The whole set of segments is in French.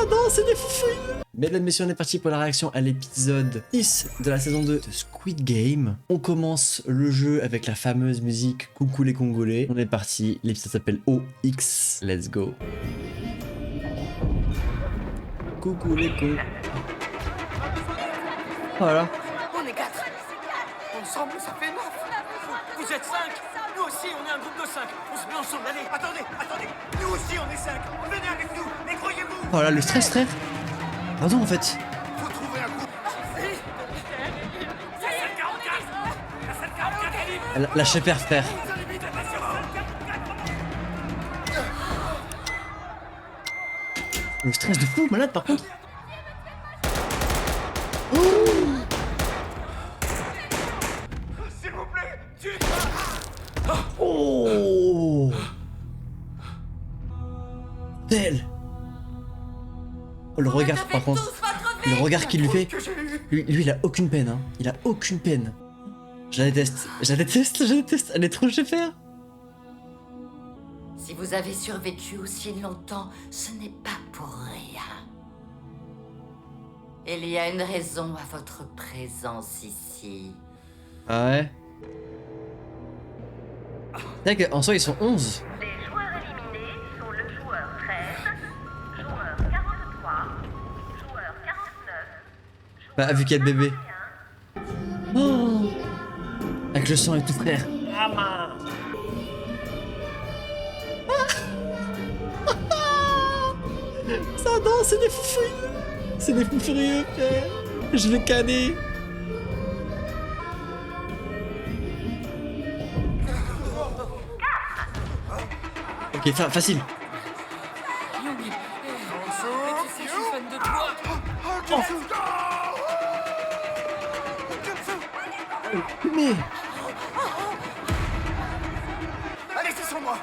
non, c'est des fous. Mesdames, messieurs, on est parti pour la réaction à l'épisode 10 de la saison 2 de Squid Game. On commence le jeu avec la fameuse musique Coucou les Congolais. On est parti, l'épisode s'appelle OX. Let's go. Coucou les cons. Voilà. On est 4. Ensemble, ça fait 9. Vous êtes 5. Nous aussi, on est un groupe de 5. On se met ensemble, allez. Attendez. Nous aussi, on est 5. Venez avec nous, mais croyez-vous. Voilà, le stress, frère. Pardon, en fait. Faut trouver un groupe. Lâchez faire, frère. Le stress de fou, malade, par contre. S'il vous plaît, Oh Tel. Oh, le regard, par contre. Le regard qu'il lui fait. Lui, il a aucune peine, hein. Il a aucune peine. Je la déteste. Elle est trop GFR. Si vous avez survécu aussi longtemps, ce n'est pas pour rien. Il y a une raison à votre présence ici. Ah ouais. C'est qu'en soi, ils sont 11. Les joueurs éliminés sont le joueur 13, joueur 43, joueur 49, Bah, vu qu'il y a le bébé. Oh avec le sang et tout, frère. Ça danse, c'est des fous furieux. C'est des fous furieux, frère. Je l'ai canné. Ok, facile. je suis fan de toi. Mais Allez, c'est sur moi.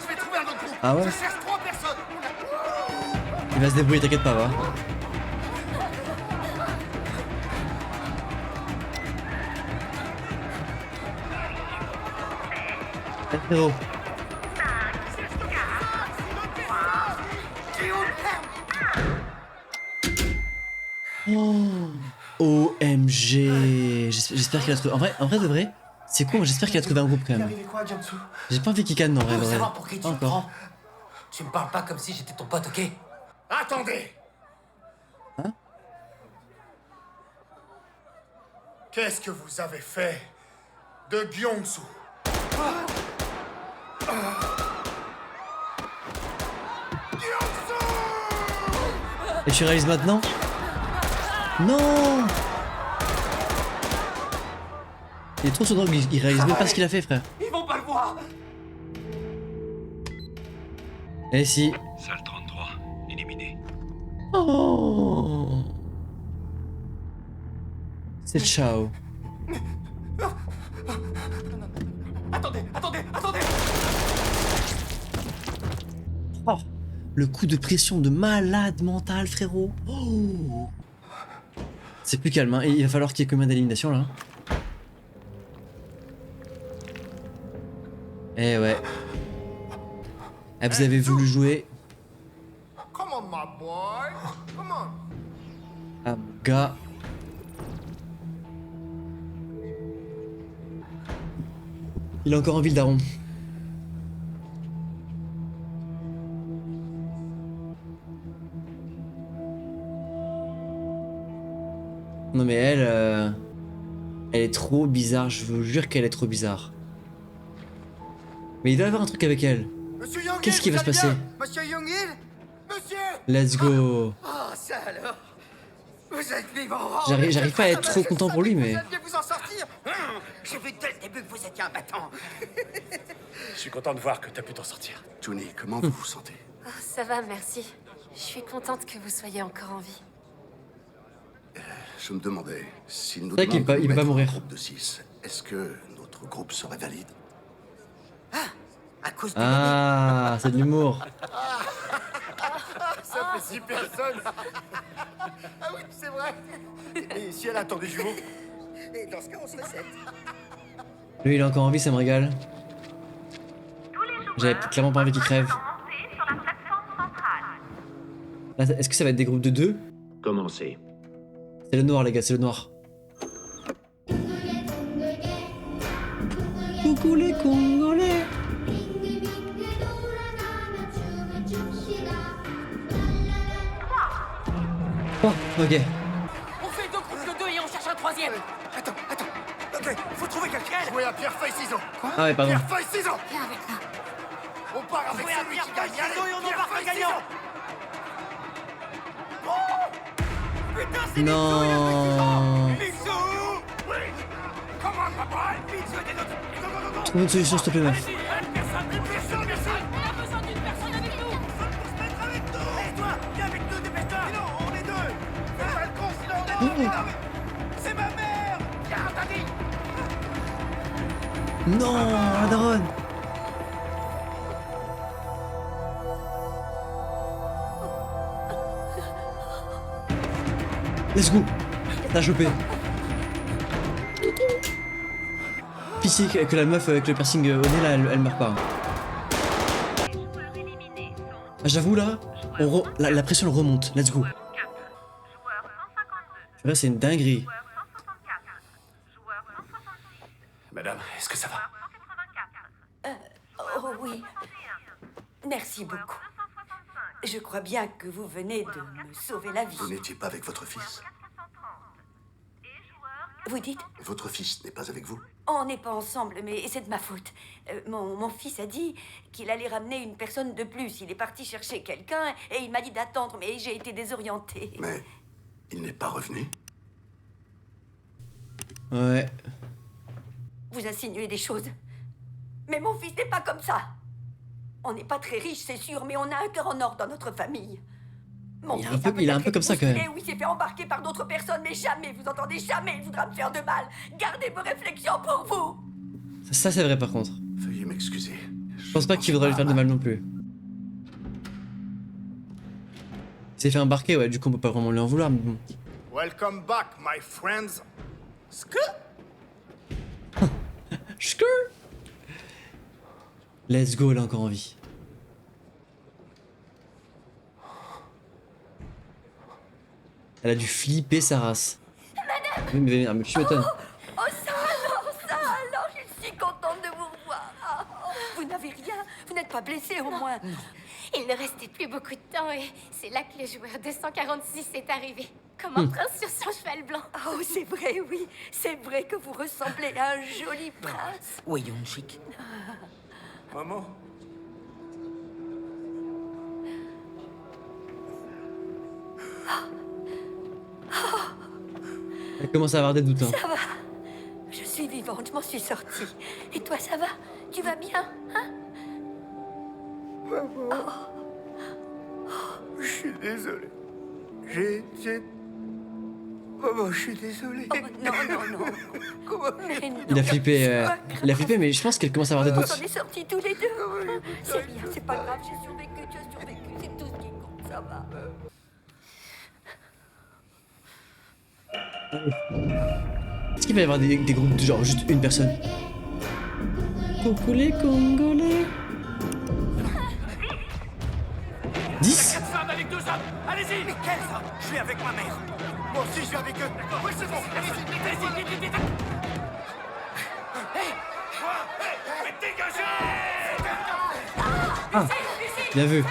Je vais trouver un autre groupe. Ah ouais. Je cherche 3 personnes. il va se débrouiller, t'inquiète pas, va. Eh, frérot. Oh. OMG. J'espère qu'il a trouvé. En vrai de vrai, c'est con, j'espère qu'il a trouvé un groupe quand Il même. arrivait quoi, Jiansu? J'ai pas envie qu'il canne, non, en vrai, Je veux de vrai. savoir pour qui tu Pas me encore. prends. Tu me parles pas comme si j'étais ton pote, ok? Attendez. Hein? Qu'est-ce que vous avez fait de Gyongsu? Et tu réalises maintenant? Non! Il est trop sous drogue, il réalise même pas ce qu'il a fait, frère. Ils vont pas le voir. Eh si. Salle 33, éliminé. Oh! C'est ciao. Attendez. Oh, le coup de pression de malade mental, frérot. Oh. C'est plus calme, hein. Et il va falloir qu'il y ait combien d'éliminations là? Eh ouais. Eh, vous avez voulu jouer. Come on, my boy. Come on. Ah, gars. Il a encore envie le daron. Non mais elle est trop bizarre, je vous jure qu'elle est trop bizarre. Mais il doit y avoir un truc avec elle. Monsieur Young-il, Qu'est-ce qui va vous se allez passer? bien? Monsieur Young-il? Monsieur! Let's go. Oh, ça alors! Vous êtes vivant! J'arrive pas à être trop content pour lui, mais... Vous alliez vous en sortir! J'ai vu dès le début que vous étiez un battant! Je suis content de voir que t'as pu t'en sortir. Tony, comment vous vous sentez? Oh, ça va, merci. Je suis contente que vous soyez encore en vie. Je me demandais, si nous C'est vrai qu'il demandions va- il de va mettre mourir. un groupe de 6, est-ce que notre groupe serait valide? À cause du Ah, c'est de l'humour. Ça fait 6 personnes! Ah oui, c'est vrai! Et si elle attend des jumeaux? Et dans ce cas, on serait 7. Lui, il a encore envie, ça me régale. J'avais clairement pas envie qu'il crève. Montez sur la plateforme centrale. Là, est-ce que ça va être des groupes de 2? Commencez. C'est le noir, les gars, c'est le noir. Coucou les Congolais. Oh, ok. On fait 2 groupes de 2 et on cherche un 3e. Attends. Ok, faut trouver quelqu'un. Jouer à pierre, feuille, ciseaux. Quoi? Ah ouais, pardon. Pierre, feuille, ciseaux. Viens avec moi. On part avec Jouer à celui pierre, qui feuille, gagne. Allez, ciseaux et on pierre, embarque feuille, le gagnant. ciseaux. Putain, c'est Non. Bisous. Oui. Comment, papa? Bisous des autres. Go. Trouve une solution, s'il te plaît, meuf. Allez-y, personne. On a besoin d'une personne avec nous. Personne pour se mettre avec nous. Et toi, viens avec nous, dépêche-toi. Non, on est 2. Fais pas le con, sinon on est deux. C'est ma mère. Viens, t'as dit. Non, la daronne. Let's go. T'as chopé. Pitié que la meuf avec le piercing au nez là, elle meurt pas. Ah, j'avoue là, la pression elle remonte. Let's go. Là c'est une dinguerie. Madame, est-ce que ça va? Oh oui. Merci beaucoup. Je crois bien que vous venez de me sauver la vie. Vous n'étiez pas avec votre fils? Vous dites? Votre fils n'est pas avec vous? On n'est pas ensemble, mais c'est de ma faute. Mon fils a dit qu'il allait ramener une personne de plus. Il est parti chercher quelqu'un et il m'a dit d'attendre, mais j'ai été désorientée. Mais il n'est pas revenu? Ouais. Vous insinuez des choses. Mais mon fils n'est pas comme ça. On n'est pas très riche, c'est sûr, mais on a un cœur en or dans notre famille. Mon Il est fils il est un peut-être peu comme ça, été quand même. bousculé ou il s'est fait embarquer par d'autres personnes, mais jamais, vous entendez, jamais il voudra me faire de mal. Gardez vos réflexions pour vous. Ça c'est vrai par contre. Veuillez m'excuser. Je pense pas qu'il voudrait lui faire de mal non plus. Il s'est fait embarquer, ouais, du coup on peut pas vraiment lui en vouloir, mais bon. Welcome back, my friends. Skrr. Let's go, elle est encore en vie. Elle a dû flipper sa race. Madame. Oui, mais tu m'étonnes. Oh, ça alors, je suis contente de vous revoir. Ah, vous n'avez rien, vous n'êtes pas blessé au moins. Il ne restait plus beaucoup de temps et c'est là que le joueur 246 est arrivé. Comme un prince sur son cheval blanc. Oh, c'est vrai, oui, c'est vrai que vous ressemblez à un joli prince. Voyons, chic. Maman? Elle commence à avoir des doutes. Hein. Ça va, je suis vivante, je m'en suis sortie. Et toi, ça va? Tu vas bien, hein? Je suis désolé. Maman, je suis désolé. Oh, non. Mais non. Il a flippé, c'est pas il a flippé, mais je pense qu'elle commence à avoir des On doutes. s'en est sortis tous les deux. C'est rien, c'est pas grave, j'ai survécu, tu as survécu, c'est tout ce qui compte, ça va. Est-ce qu'il va y avoir des groupes de genre juste une personne? Coucou les Congolais. 10? 4 femmes avec 2 hommes. Allez-y. Mais quels hommes? Je suis avec ma mère. Moi aussi, je vais avec eux. D'accord, oui, c'est bon. Allez-y, vite. Hé, mais dégagez. Ah, bien vu.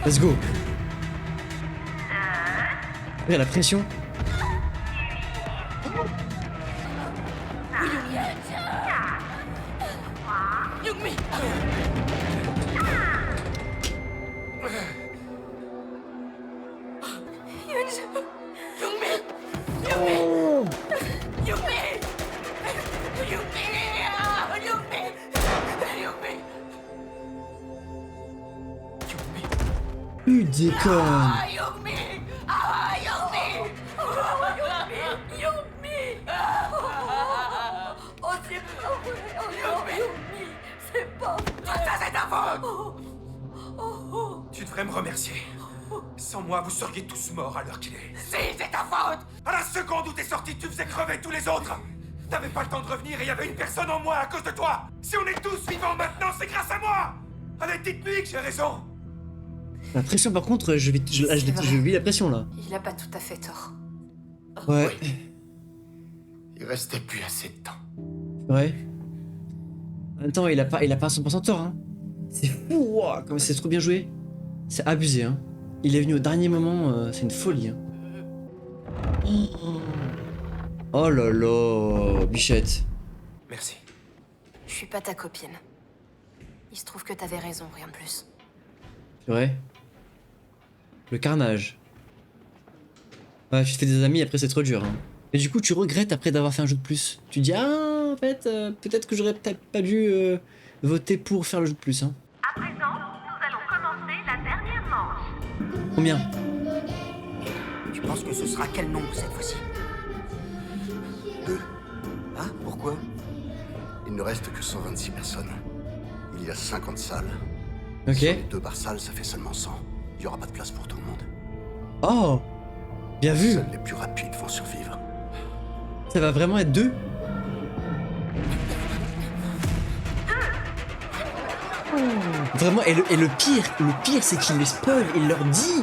Let's go. Regarde la pression. Yumi. Tu déconnes. Oh, c'est pas vrai. Oh, Yumi, c'est pas vrai. Ça, c'est ta faute. Tu devrais me remercier. Sans moi, vous seriez tous morts à l'heure qu'il est. Si, c'est ta faute. À la seconde où t'es sorti, tu faisais crever tous les autres. T'avais pas le temps de revenir et il y avait une personne en moins à cause de toi. Si on est tous vivants maintenant, c'est grâce à moi. Allez, dites-lui que j'ai raison. La pression par contre, je vis la pression là. Il a pas tout à fait tort. Ouais. Il restait plus assez de temps. Ouais. En même temps, il a pas 100% tort, hein. C'est fou, wow, comme c'est trop bien joué. C'est abusé, hein. Il est venu au dernier moment, c'est une folie, hein. Oh là là, bichette. Merci. Je suis pas ta copine. Il se trouve que t'avais raison, rien de plus. C'est vrai. Le carnage. Ouais, tu te fais des amis, après c'est trop dur, hein. Et du coup, tu regrettes après d'avoir fait un jeu de plus. Tu dis, ah, en fait, peut-être que j'aurais peut-être pas dû voter pour faire le jeu de plus, hein. À présent, nous allons commencer la dernière manche. Combien? Tu penses que ce sera quel nombre cette fois-ci? 2. Ah, pourquoi? Il ne reste que 126 personnes. Il y a 50 salles. Ok. Sur les 2 par salle, ça fait seulement 100. Il n'y aura pas de place pour tout le monde. Oh, bien vu. Seuls les plus rapides vont survivre. Ça va vraiment être 2? Vraiment, et le pire c'est qu'il les spoil, il leur dit.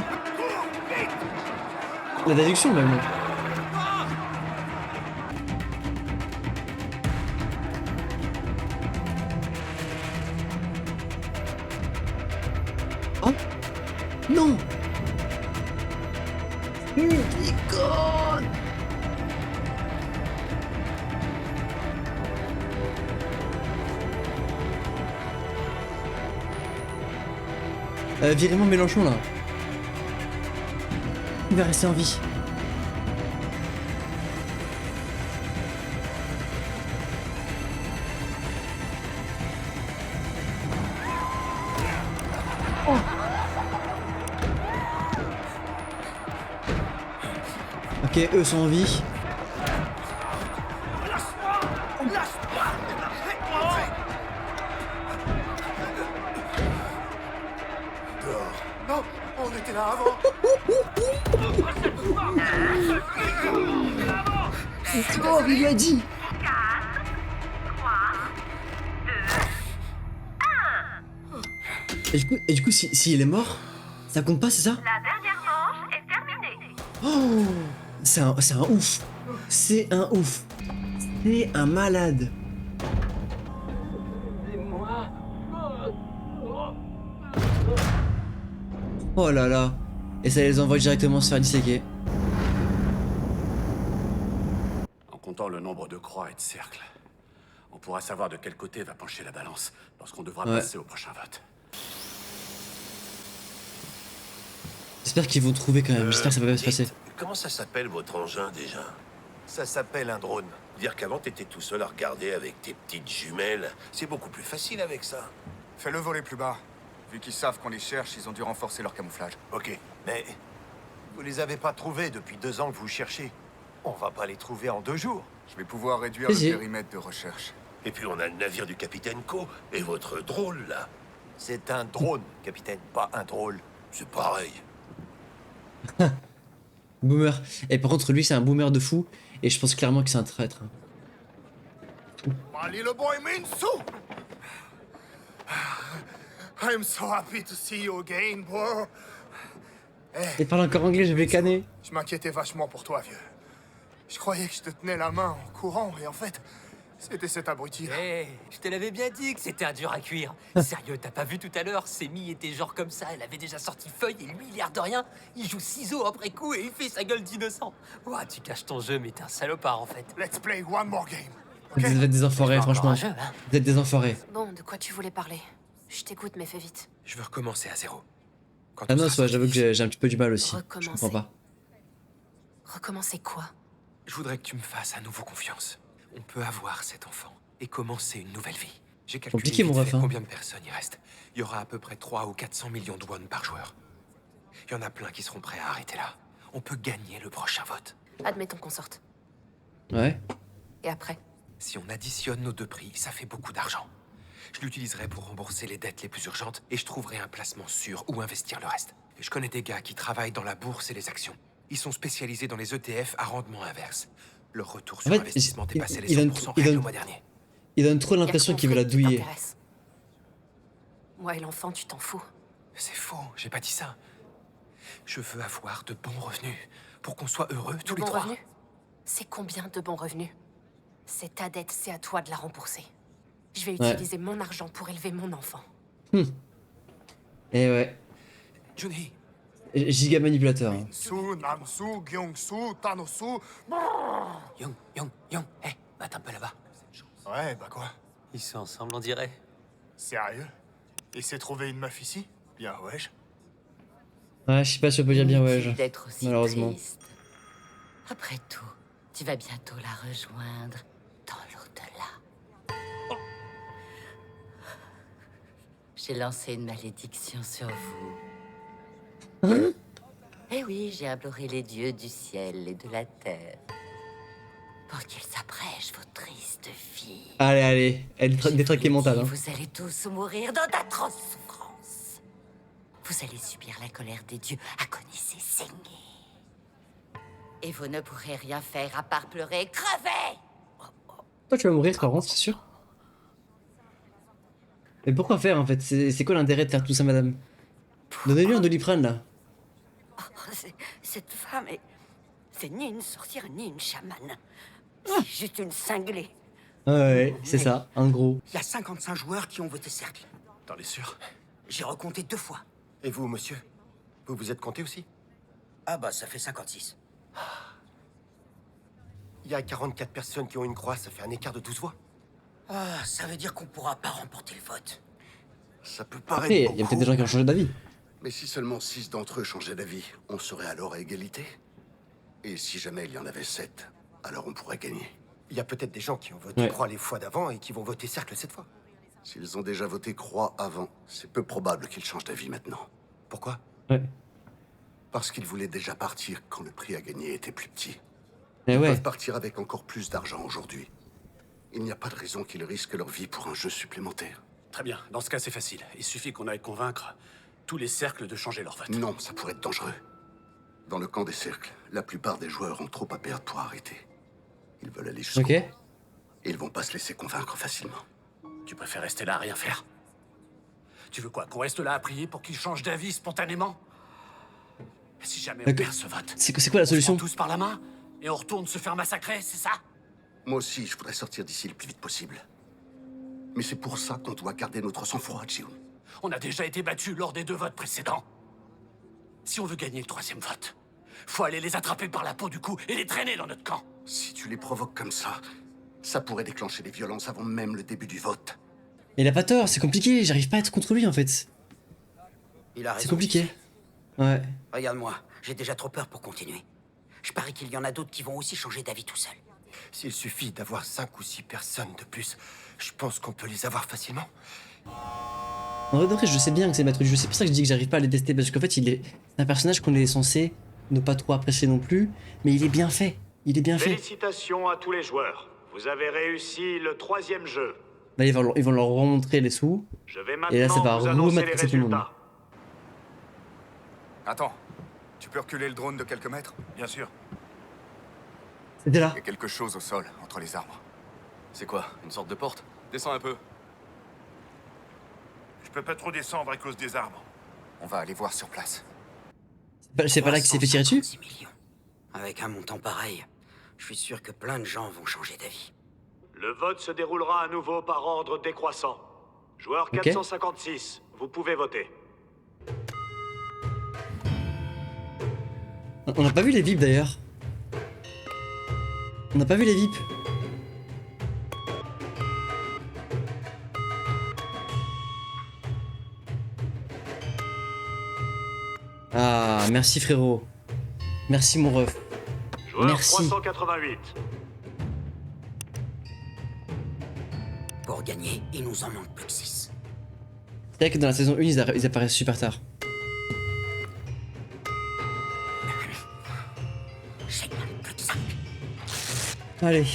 La déduction même. Oh non. Icône. Virez-moi Mélenchon là. Il va rester en vie. Oh. Ok, eux sont en vie. Non, on était là avant. Oh, il l'a dit. 4, 3, 2, 1. Et du coup, s'il est mort, ça compte pas, c'est ça? La dernière manche est terminée. Oh, c'est un ouf. C'est un ouf. C'est un malade. Oh là là. Et ça les envoie directement se faire disséquer. En comptant le nombre de croix et de cercles, on pourra savoir de quel côté va pencher la balance lorsqu'on devra Ouais. passer au prochain vote. J'espère qu'ils vont trouver quand même. J'espère que ça va bien se passer. Comment ça s'appelle votre engin déjà? Ça s'appelle un drone. Dire qu'avant t'étais tout seul à regarder avec tes petites jumelles, c'est beaucoup plus facile avec ça. Fais-le voler plus bas. Vu qu'ils savent qu'on les cherche, ils ont dû renforcer leur camouflage. Ok, mais vous les avez pas trouvés depuis 2 ans que vous cherchez. On va pas les trouver en 2 jours. Je vais pouvoir réduire Si. le périmètre de recherche. Et puis on a le navire du capitaine Co et votre drôle là. C'est un drone, capitaine, pas un drôle. C'est pareil. Boomer. Et par contre, lui, c'est un boomer de fou. Et je pense clairement que c'est un traître. My little boy Minsu! I'm so happy to see you again, bro. Il parle encore anglais, je vais canner. Je m'inquiétais vachement pour toi, vieux. Je croyais que je te tenais la main en courant, et en fait, c'était cet abruti. Hé, je te l'avais bien dit que c'était un dur à cuire. Sérieux, t'as pas vu tout à l'heure? Semi était genre comme ça, elle avait déjà sorti feuille et lui, l'air de rien, il joue ciseaux après coup et il fait sa gueule d'innocent. Ouah, tu caches ton jeu, mais t'es un salopard en fait. Let's play one more game. Vous êtes des enfoirés, Encore franchement. un jeu, hein. Vous êtes des enfoirés. Bon, de quoi tu voulais parler? Je t'écoute, mais fais vite. Je veux recommencer à zéro. Quand Ah on non, sera soit j'avoue que sorti, j'ai un petit peu du mal aussi. Je Recommencer. comprends pas. Recommencer quoi? je voudrais que tu me fasses à nouveau confiance. On peut avoir cet enfant et commencer une nouvelle vie. J'ai calculé Compliqué, mon vite ref, fait hein. combien de personnes il reste. Il y aura à peu près 3 ou 400 millions de won par joueur. Il y en a plein qui seront prêts à arrêter là. On peut gagner le prochain vote. Admettons qu'on sorte. Ouais. Et après? Si on additionne nos 2 prix, ça fait beaucoup d'argent. Je l'utiliserai pour rembourser les dettes les plus urgentes et je trouverai un placement sûr où investir le reste. Et je connais des gars qui travaillent dans la bourse et les actions. Ils sont spécialisés dans les ETF à rendement inverse. Leur retour sur fait, investissement il- dépassait il les donne- 100% il rien que donne- le mois dernier. Il donne trop l'impression qu'il veut la douiller. Moi et l'enfant, tu t'en fous. C'est faux, j'ai pas dit ça. Je veux avoir de bons revenus pour qu'on soit heureux tous les trois. Revenus? C'est combien de bons revenus? C'est ta dette, c'est à toi de la rembourser. Je vais utiliser mon argent pour élever mon enfant. Et ouais. Johnny. Giga manipulateur. Hein. Young, hé, mate un peu là-bas. Ouais, bah quoi? Ils sont ensemble, on dirait. Sérieux? Il s'est trouvé une meuf ici? Bien, wesh. Ouais, je sais pas si on peut dire bien ouais. D'être aussi Malheureusement. triste. Après tout, tu vas bientôt la rejoindre dans l'au-delà. J'ai lancé une malédiction sur vous. Eh oui, j'ai imploré les dieux du ciel et de la terre pour qu'ils s'abrègent vos tristes vies. Allez, elle est détraquée mentale. Hein. Vous allez tous mourir dans d'atroces souffrances. Vous allez subir la colère des dieux, agoniser, saigner. Et vous ne pourrez rien faire à part pleurer et crever. Toi, tu vas mourir, Florence, c'est sûr. Mais pourquoi faire en fait? C'est quoi l'intérêt de faire tout ça, madame? Donnez-lui un Doliprane là. Cette femme est... C'est ni une sorcière, ni une chamane. C'est juste une cinglée. Ouais, c'est ça, un gros. Il y a 55 joueurs qui ont voté cercle. T'en es sûr? J'ai recompté 2 fois. Et vous, monsieur? Vous vous êtes compté aussi? Ah bah, ça fait 56. Il y a 44 personnes qui ont une croix, ça fait un écart de 12 voix. Ah, ça veut dire qu'on pourra pas remporter le vote. Ça peut Après, paraître il y a beaucoup, peut-être des gens qui ont changé d'avis. mais si seulement 6 d'entre eux changeaient d'avis, on serait alors à égalité. Et si jamais il y en avait 7, alors on pourrait gagner. Il y a peut-être des gens qui ont voté croix les fois d'avant et qui vont voter cercle cette fois. S'ils ont déjà voté croix avant, c'est peu probable qu'ils changent d'avis maintenant. Pourquoi? Parce qu'ils voulaient déjà partir quand le prix à gagner était plus petit. Eh Ils ouais. peuvent partir avec encore plus d'argent aujourd'hui. Il n'y a pas de raison qu'ils risquent leur vie pour un jeu supplémentaire. Très bien, dans ce cas c'est facile. Il suffit qu'on aille convaincre tous les cercles de changer leur vote. Non, ça pourrait être dangereux. Dans le camp des cercles, la plupart des joueurs ont trop à perdre pour arrêter. Ils veulent aller jusqu'au bout. Et ils vont pas se laisser convaincre facilement. Tu préfères rester là à rien faire? Tu veux quoi, qu'on reste là à prier pour qu'ils changent d'avis spontanément? Si jamais on perd ce vote, c'est quoi la solution? On se prend tous par la main et on retourne se faire massacrer, c'est ça? Moi aussi, je voudrais sortir d'ici le plus vite possible. Mais c'est pour ça qu'on doit garder notre sang-froid, Jiun. On a déjà été battus lors des 2 votes précédents. Si on veut gagner le 3e vote, faut aller les attraper par la peau du cou et les traîner dans notre camp. Si tu les provoques comme ça pourrait déclencher des violences avant même le début du vote. Il a pas tort, c'est compliqué, j'arrive pas à être contre lui en fait. Il a raison. C'est compliqué. Ouais. Regarde-moi, j'ai déjà trop peur pour continuer. Je parie qu'il y en a d'autres qui vont aussi changer d'avis tout seuls. S'il suffit d'avoir 5 ou 6 personnes de plus, je pense qu'on peut les avoir facilement. En vrai de vrai, je sais bien que c'est le maître du jeu, c'est pour ça que je dis que j'arrive pas à les tester, parce qu'en fait, c'est un personnage qu'on est censé ne pas trop apprécier non plus, mais il est bien fait. Il est bien fait. Félicitations à tous les joueurs. Vous avez réussi le 3e jeu. Là, ils vont leur remontrer les sous. Je vais Et là, ça va maintenant vous annoncer les remettre tout le monde. résultats. Attends, tu peux reculer le drone de quelques mètres? Bien sûr. C'était là. Il y a quelque chose au sol, entre les arbres. C'est quoi? Une sorte de porte? Descends un peu. Je peux pas trop descendre à cause des arbres. On va aller voir sur place. C'est pas là qu'il s'est fait tirer dessus? 356 millions. Avec un montant pareil, je suis sûr que plein de gens vont changer d'avis. Le vote se déroulera à nouveau par ordre décroissant. Joueur 456, vous pouvez voter. On n'a pas vu les VIP d'ailleurs. On n'a pas vu les VIP. Ah, merci frérot. Merci mon ref. Joueur Merci. 388. Pour gagner, il nous en manque plus que 6. C'est vrai que dans la saison 1, ils apparaissent super tard. J'ai même plus que 5. Allez.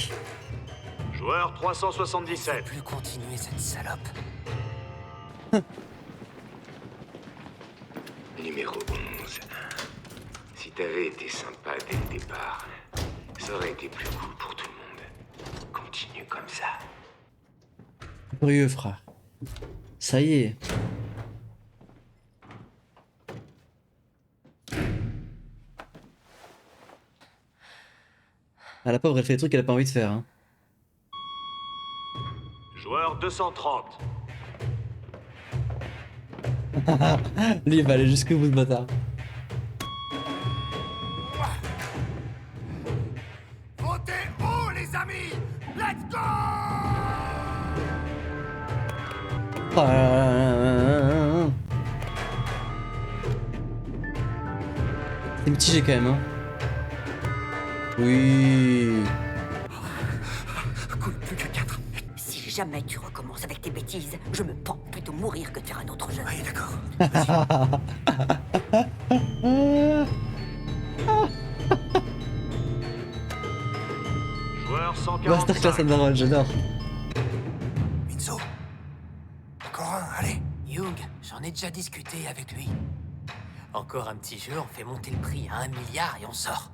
Joueur 377. Je peux plus continuer cette salope. Numéro 11. Si t'avais été sympa dès le départ, ça aurait été plus cool pour tout le monde. Continue comme ça. Curieux frère. Ça y est. Ah, la pauvre, elle fait des trucs qu'elle a pas envie de faire. Hein. Joueur 230. Lui, il va aller jusqu'au bout, ce bâtard. Votez haut, les amis! Let's go! Oh là là là là là. C'est mitigé quand même, hein. Oui. Cool, plus que 4. Si jamais tu recommences avec tes bêtises, je me pends plutôt mourir que de faire un autre jeu. Oui, d'accord. Joueur 145. Masterclass Underworld, j'adore. Minzo. Encore un, allez. Young, j'en ai déjà discuté avec lui. Encore un petit jeu, on fait monter le prix à 1 milliard et on sort.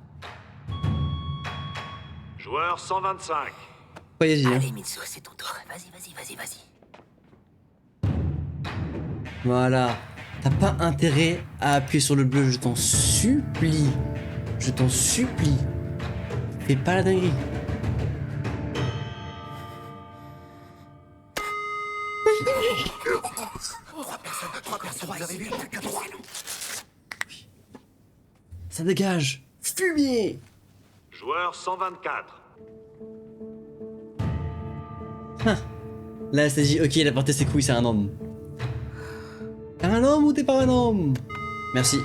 Joueur 125. Voyez-y. Hein. Allez, Mitsu, c'est ton tour. Vas-y. Voilà. T'as pas intérêt à appuyer sur le bleu, je t'en supplie. Je t'en supplie. Fais pas la dinguerie. Trois personnes, vous avez vu plus que 3. Ça dégage. Fumier. Joueur 124. Là, elle s'est dit, ok, il a porté ses couilles, c'est un homme. T'es un homme ou t'es pas un homme? Merci.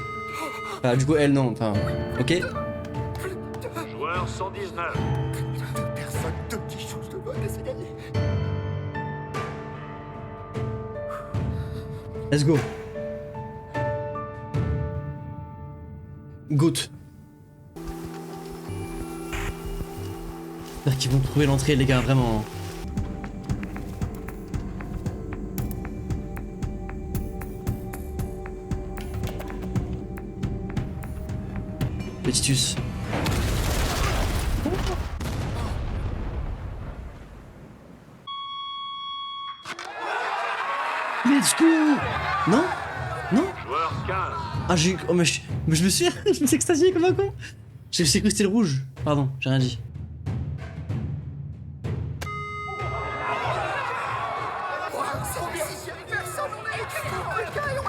Enfin, du coup, elle, non. Enfin, ok. Joueur 119. Personne, 2 petites choses de vote et c'est gagné. Let's go. Goat. J'espère qu'ils vont trouver l'entrée, les gars, vraiment. Le Titus. Let's go. Non? Non? Joueur 15. Ah j'ai... Oh mais je me suis... je me suis extasié comme un con. J'ai cru que c'était le rouge. Pardon, j'ai rien dit.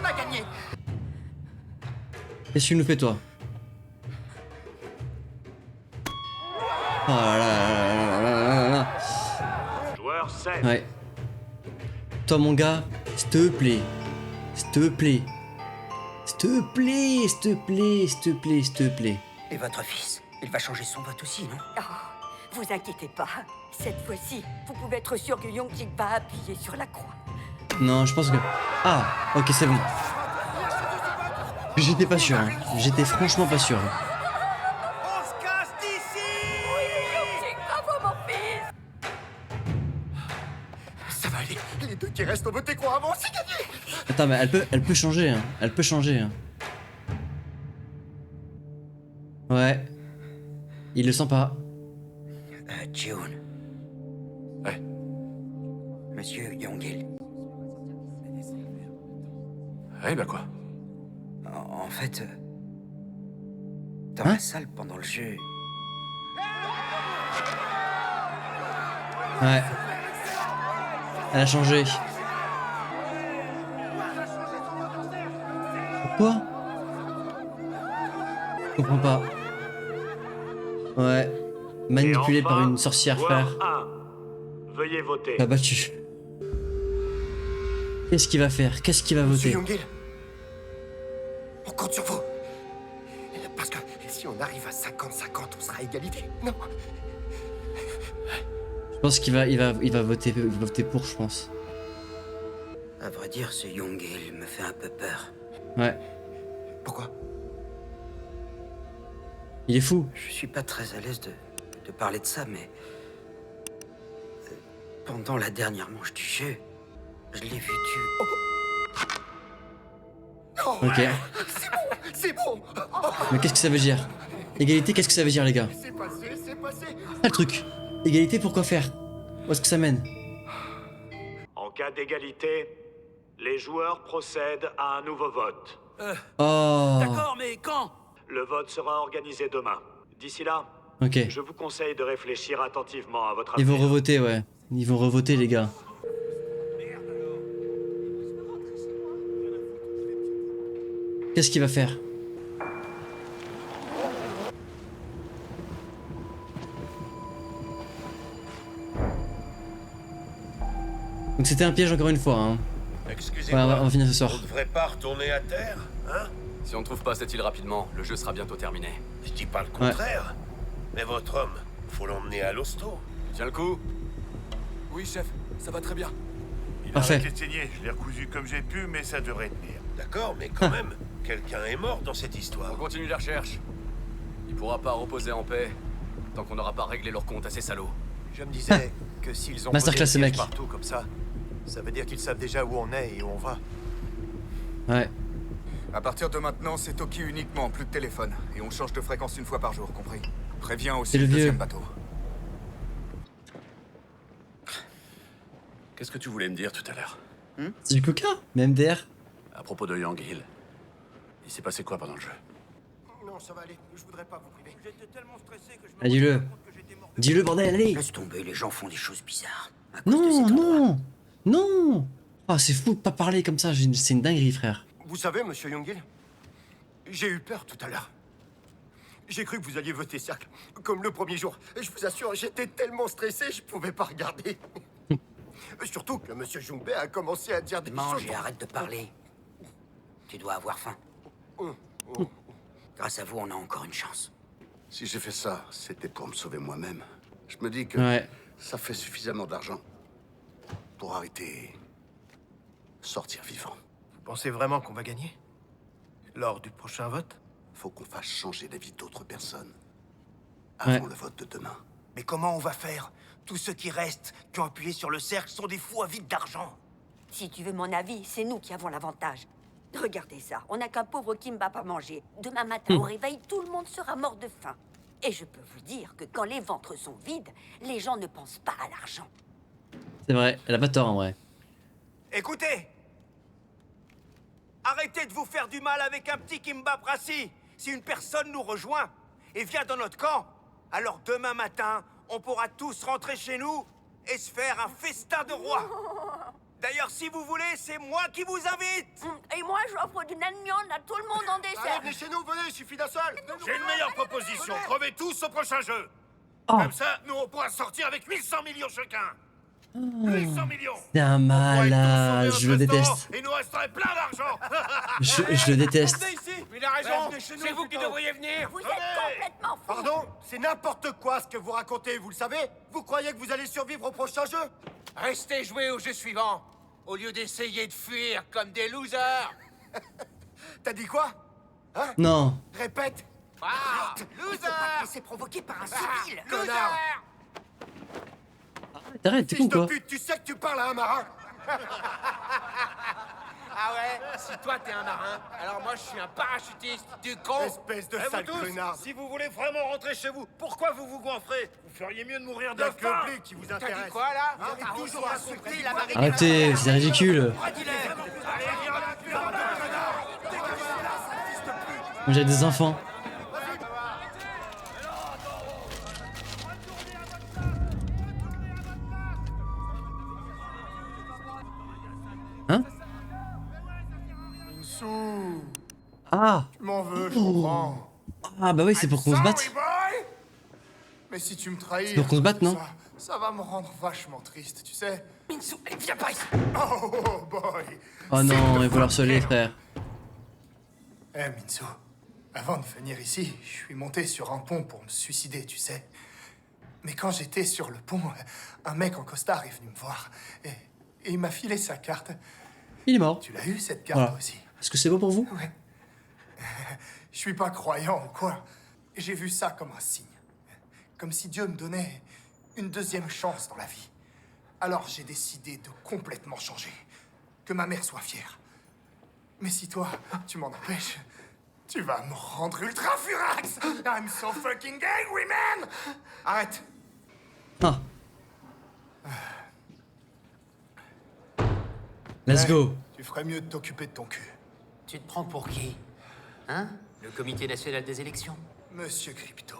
On a gagné. Qu'est-ce que tu nous fais toi? Oh là là là là là là. Joueur 7. Ouais. Toi mon gars, s'il te plaît. S'il te plaît. S'il te plaît, s'il te plaît, s'il te plaît, s'il te plaît. Et votre fils, il va changer son vote aussi, non? Oh, vous inquiétez pas. Cette fois-ci, vous pouvez être sûr que Young-Jin va appuyer sur la croix. Non, je pense que... Ah, ok, c'est bon. J'étais pas sûr, hein. J'étais franchement pas sûr. On se casse d'ici! Young-Jin, bravo mon fils! Ça va aller. Les 2 qui restent ont voté quoi avant, c'est gagné! Attends, mais elle peut changer, hein. Elle peut changer, hein. Ouais. Il le sent pas. June. Ouais. Monsieur Young-il. Ouais, bah quoi? En fait, dans Hein? la salle pendant le jeu, Ouais. Elle a changé. Pourquoi? Je comprends pas. Ouais. Manipulé Et enfin, par une sorcière, joueur frère. 1. Veuillez voter. L'a battu. Qu'est-ce qu'il va faire? Qu'est-ce qu'il va Monsieur voter? Young-il, on compte sur vous. Parce que si on arrive à 50-50, on sera à égalité. Non? Je pense qu'il va voter pour, je pense. à vrai dire, ce Young-il me fait un peu peur. Ouais. Pourquoi? Il est fou. Je suis pas très à l'aise de parler de ça, mais... pendant la dernière manche du jeu, je l'ai vu tuer... Oh, Ok. c'est bon! Mais qu'est-ce que ça veut dire? Égalité, qu'est-ce que ça veut dire, les gars? C'est passé, c'est passé! Ah, le truc. Égalité, pourquoi faire? Où est-ce que ça mène? En cas d'égalité, les joueurs procèdent à un nouveau vote. Oh. D'accord, mais quand? Le vote sera organisé demain. D'ici là, Ok. Je vous conseille de réfléchir attentivement à votre Ils vont avenir. revoter, ouais. Ils vont revoter, les gars. Qu'est-ce qu'il va faire? Donc c'était un piège encore une fois, hein. Excusez-moi, Ouais, on va finir ce soir. on devrait pas retourner à terre, hein? Si on ne trouve pas cette île rapidement, le jeu sera bientôt terminé. Je dis pas le contraire. Mais votre homme, faut l'emmener à l'hosto. Tiens le coup. Oui, chef, ça va très bien. Il Parfait. a arrêté de saigner, je l'ai recousu comme j'ai pu, mais ça devrait tenir. D'accord, mais quand même, quelqu'un est mort dans cette histoire. On continue les recherches. Il pourra pas reposer en paix tant qu'on n'aura pas réglé leur compte à ces salauds. Je me disais que s'ils ont Masterclass, posé ce le mec. siège partout comme ça veut dire qu'ils savent déjà où on est et où on va. Ouais. À partir de maintenant, c'est Toki uniquement, plus de téléphone. Et on change de fréquence une fois par jour, compris? Préviens aussi C'est le le vieux. deuxième bateau. Qu'est-ce que tu voulais me dire tout à l'heure? C'est du coca? Même MDR? À propos de Yang Hill. Il s'est passé quoi pendant le jeu? Non, ça va aller. Je voudrais pas vous priver. J'étais tellement stressé que Ah, dis-le. Dis-le, bordel, allez. Laisse tomber, les gens font des choses bizarres. Non, non. Non. Ah, c'est fou de pas parler comme ça. C'est une dinguerie, frère. Vous savez, monsieur Youngil, j'ai eu peur tout à l'heure. J'ai cru que vous alliez voter cercle, comme le premier jour. Et je vous assure, j'étais tellement stressé, je pouvais pas regarder. Surtout que monsieur Jungbe a commencé à dire des choses... Mange et arrête de parler. Tu dois avoir faim. Grâce à vous, on a encore une chance. Si j'ai fait ça, c'était pour me sauver moi-même. Je me dis que Ouais. ça fait suffisamment d'argent pour arrêter... sortir vivant. Vous pensez vraiment qu'on va gagner? Lors du prochain vote? Faut qu'on fasse changer la vie d'autres personnes. Avant Ouais. le vote de demain. Mais comment on va faire? Tous ceux qui restent, qui ont appuyé sur le cercle, sont des fous avides d'argent. Si tu veux mon avis, c'est nous qui avons l'avantage. Regardez ça, on n'a qu'un pauvre Kimba pas manger. Demain matin, au réveil, tout le monde sera mort de faim. Et je peux vous dire que quand les ventres sont vides, les gens ne pensent pas à l'argent. C'est vrai. Elle a pas tort, en vrai. Écoutez! Arrêtez de vous faire du mal avec un petit Kimba Prassi. Si une personne nous rejoint et vient dans notre camp, alors demain matin, on pourra tous rentrer chez nous et se faire un festin de roi. D'ailleurs, si vous voulez, c'est moi qui vous invite. Et moi, j'offre du nanmion à tout le monde en dessert. Allez, venez chez nous, venez, il suffit d'un seul. J'ai une meilleure proposition, crevez tous au prochain jeu. Oh. Comme ça, nous on pourra sortir avec 800 millions chacun. 800 millions. C'est un malade. Je le déteste. Et nous resterait plein d'argent. Je le déteste. Il a raison, c'est vous qui devriez venir. Vous êtes complètement fous. Pardon? C'est n'importe quoi ce que vous racontez, vous le savez? Vous croyez que vous allez survivre au prochain jeu? Restez jouer au jeu suivant, au lieu d'essayer de fuir comme des losers. T'as dit quoi? Hein? Non. Répète. Ah, Loser! C'est provoqué par un civil. Connard! T'arrêtes, t'es con Fils de quoi? pute, tu sais que tu parles à un marin? Ah ouais? Si toi t'es un marin, alors moi je suis un parachutiste, du con. Espèce de Et sale vous tous, connard! si vous voulez vraiment rentrer chez vous, pourquoi vous vous goinfrez? Vous feriez mieux de mourir de Y'a faim. que lui qui vous T'as intéresse. dit quoi là? Vous avez toujours insulté la marine. Arrêtez, c'est ridicule. J'ai des enfants. Hein? Sou, Ah. tu m'en veux, je comprends. Ah bah oui, c'est pour qu'on se batte. Sorry, boy. Mais si tu me trahis, C'est pour qu'on se batte, non? ça va me rendre vachement triste, tu sais. Minsu, viens pas ici. Oh boy. Oh non, il faut le harceler, frère. Eh Minsu, avant de venir ici, je suis monté sur un pont pour me suicider, tu sais. Mais quand j'étais sur le pont, un mec en costard est venu me voir et il m'a filé sa carte. Il est mort. Tu l'as eu cette carte Voilà. aussi? Est-ce que c'est beau pour vous? Ouais. Je suis pas croyant ou quoi. J'ai vu ça comme un signe. Comme si Dieu me donnait une deuxième chance dans la vie. Alors j'ai décidé de complètement changer. Que ma mère soit fière. Mais si toi, tu m'en empêches, tu vas me rendre ultra furax. I'm so fucking angry, man. Arrête. Ah. Let's go. Tu ferais mieux de t'occuper de ton cul. Tu te prends pour qui? Hein? Le comité national des élections? Monsieur Crypto,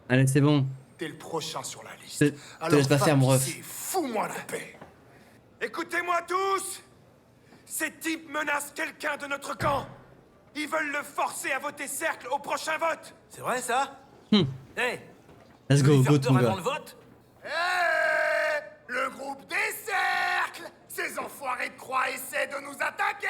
Allez, c'est bon. T'es le prochain sur la liste. Te laisse pas faire, mon ref. Fous-moi la paix. Écoutez-moi tous! Ces types menacent quelqu'un de notre camp. Ils veulent le forcer à voter cercle au prochain vote. C'est vrai ça? Hey, Let's go, go avant Tunga. le vote? Le groupe des cercles! Ces enfoirés de croix essaient de nous attaquer!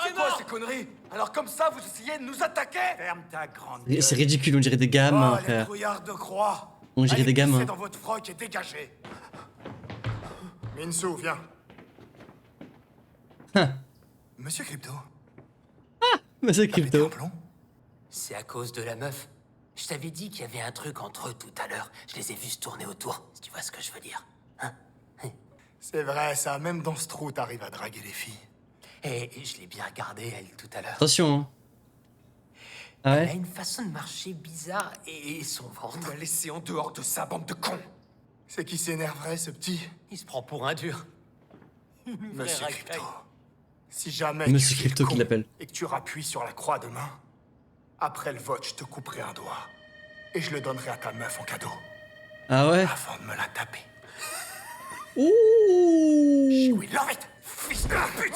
C'est quoi ces conneries? Alors comme ça, vous essayez de nous attaquer? Ferme ta grande C'est ridicule, on dirait des gamins, les frère. trouillards de croix! On dirait des gamins. Allez, dans votre froc et dégagez! Minsu, viens. Monsieur Crypto. Monsieur Crypto. C'est à cause de la meuf. Je t'avais dit qu'il y avait un truc entre eux tout à l'heure. Je les ai vus se tourner autour, si tu vois ce que je veux dire. Hein? C'est vrai, ça, même dans ce trou, t'arrives à draguer les filles. Et je l'ai bien regardée, elle, tout à l'heure. Attention, hein. Ah Elle a ouais? une façon de marcher bizarre et son ventre. On l'a laissé en dehors de sa bande de cons. C'est qui s'énerverait, ce petit? Il se prend pour un dur. Monsieur Crypto. Si jamais Monsieur tu fais le Crypto qui con l'appelle. et que tu rappuies sur la croix demain, après le vote, je te couperai un doigt. Et je le donnerai à ta meuf en cadeau. Ah ouais? Avant de me la taper. Ouh! Oui, love it! Fils de pute!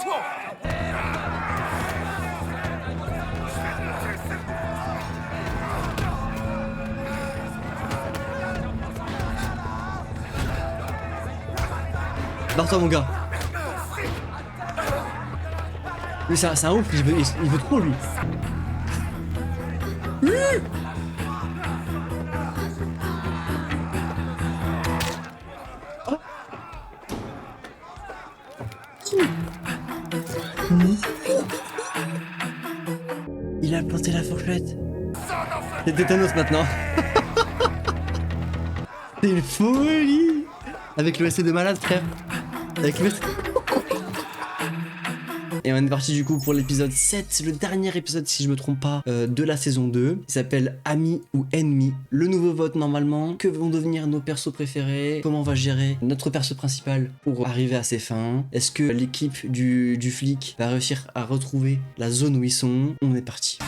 Barre-toi, mon gars. Lui, c'est un ouf, il veut trop, lui. Il a planté la fourchette. C'est Tétanos maintenant. C'est une folie. Avec le SC de malade, frère. Avec le... Et on est parti du coup pour l'épisode 7, le dernier épisode si je me trompe pas de la saison 2. Il s'appelle Amis ou Ennemis. Le nouveau vote normalement, que vont devenir nos persos préférés, comment on va gérer notre perso principal pour arriver à ses fins. Est-ce que l'équipe du flic va réussir à retrouver la zone où ils sont? On est parti.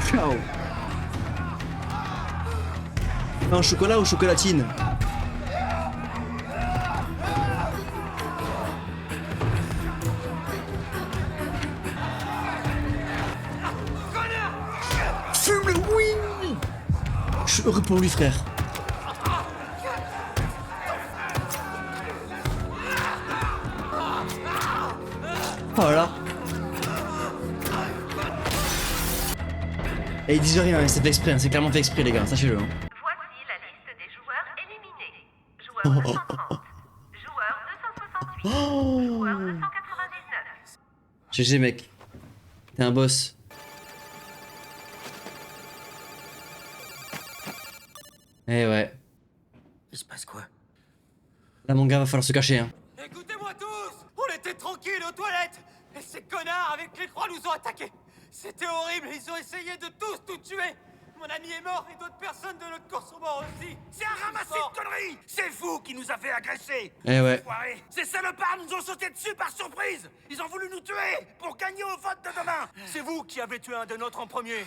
Ciao. Un chocolat ou chocolatine? Fume-le, oui! Je suis heureux pour lui, frère. Voilà. Et ils disent rien, c'est fait exprès, hein, c'est clairement fait exprès, les gars, sachez-le. Hein. Voici la liste des joueurs éliminés. Joueur 230, joueur 268, joueur 299. GG, mec. T'es un boss. Eh ouais. Il se passe quoi? Là, mon gars, va falloir se cacher, hein. Écoutez-moi tous! On était tranquilles aux toilettes! Et ces connards avec les croix nous ont attaqués! C'était horrible, ils ont essayé de tous nous tuer! Mon ami est mort et d'autres personnes de notre corps sont morts aussi! C'est un ramassis de conneries! C'est vous qui nous avez agressés! Eh ouais. Enfoirés. Ces salopards nous ont sauté dessus par surprise! Ils ont voulu nous tuer pour gagner au vote de demain! C'est vous qui avez tué un des nôtres en premier!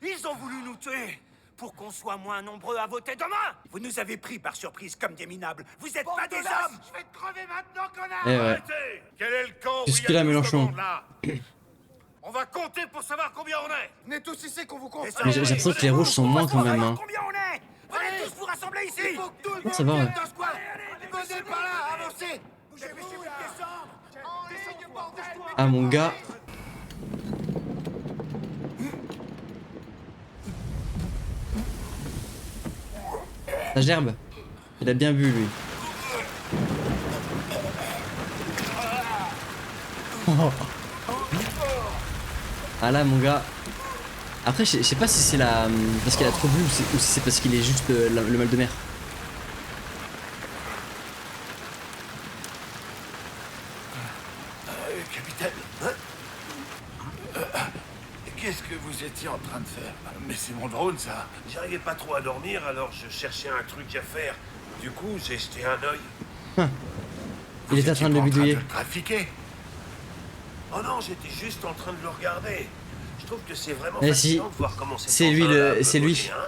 Ils ont voulu nous tuer pour qu'on soit moins nombreux à voter demain! Vous nous avez pris par surprise comme des minables! Vous êtes pas des hommes! Je vais te crever maintenant, connard! Eh ouais. Arrêtez! Quel est le camp Jusque-là, Mélenchon. On va compter pour savoir combien on est! Venez tous ici qu'on vous compte! Mais j'ai l'impression que les rouges sont moins quand même, hein. Combien on est? Venez tous vous rassembler ici! Il faut que tout le monde Ça va, ouais. vienne dans ce coin! Venez par là, avancez! Bougez-vous, descendre! Ah, mon gars. La gerbe. Il a bien bu, lui. Oh. Ah là, mon gars. Après, je sais pas si c'est la parce qu'il a trop bu ou si c'est parce qu'il est juste le mal de mer. Capitaine, qu'est-ce que vous étiez en train de faire? Mais c'est mon drone, ça. J'arrivais pas trop à dormir, alors je cherchais un truc à faire. Du coup, j'ai jeté un œil. Il était en train de le bidouiller. Le trafiquer. Oh non, j'étais juste en train de le regarder. Je trouve que c'est vraiment fascinant de voir comment c'est lui c'est lui. Hein.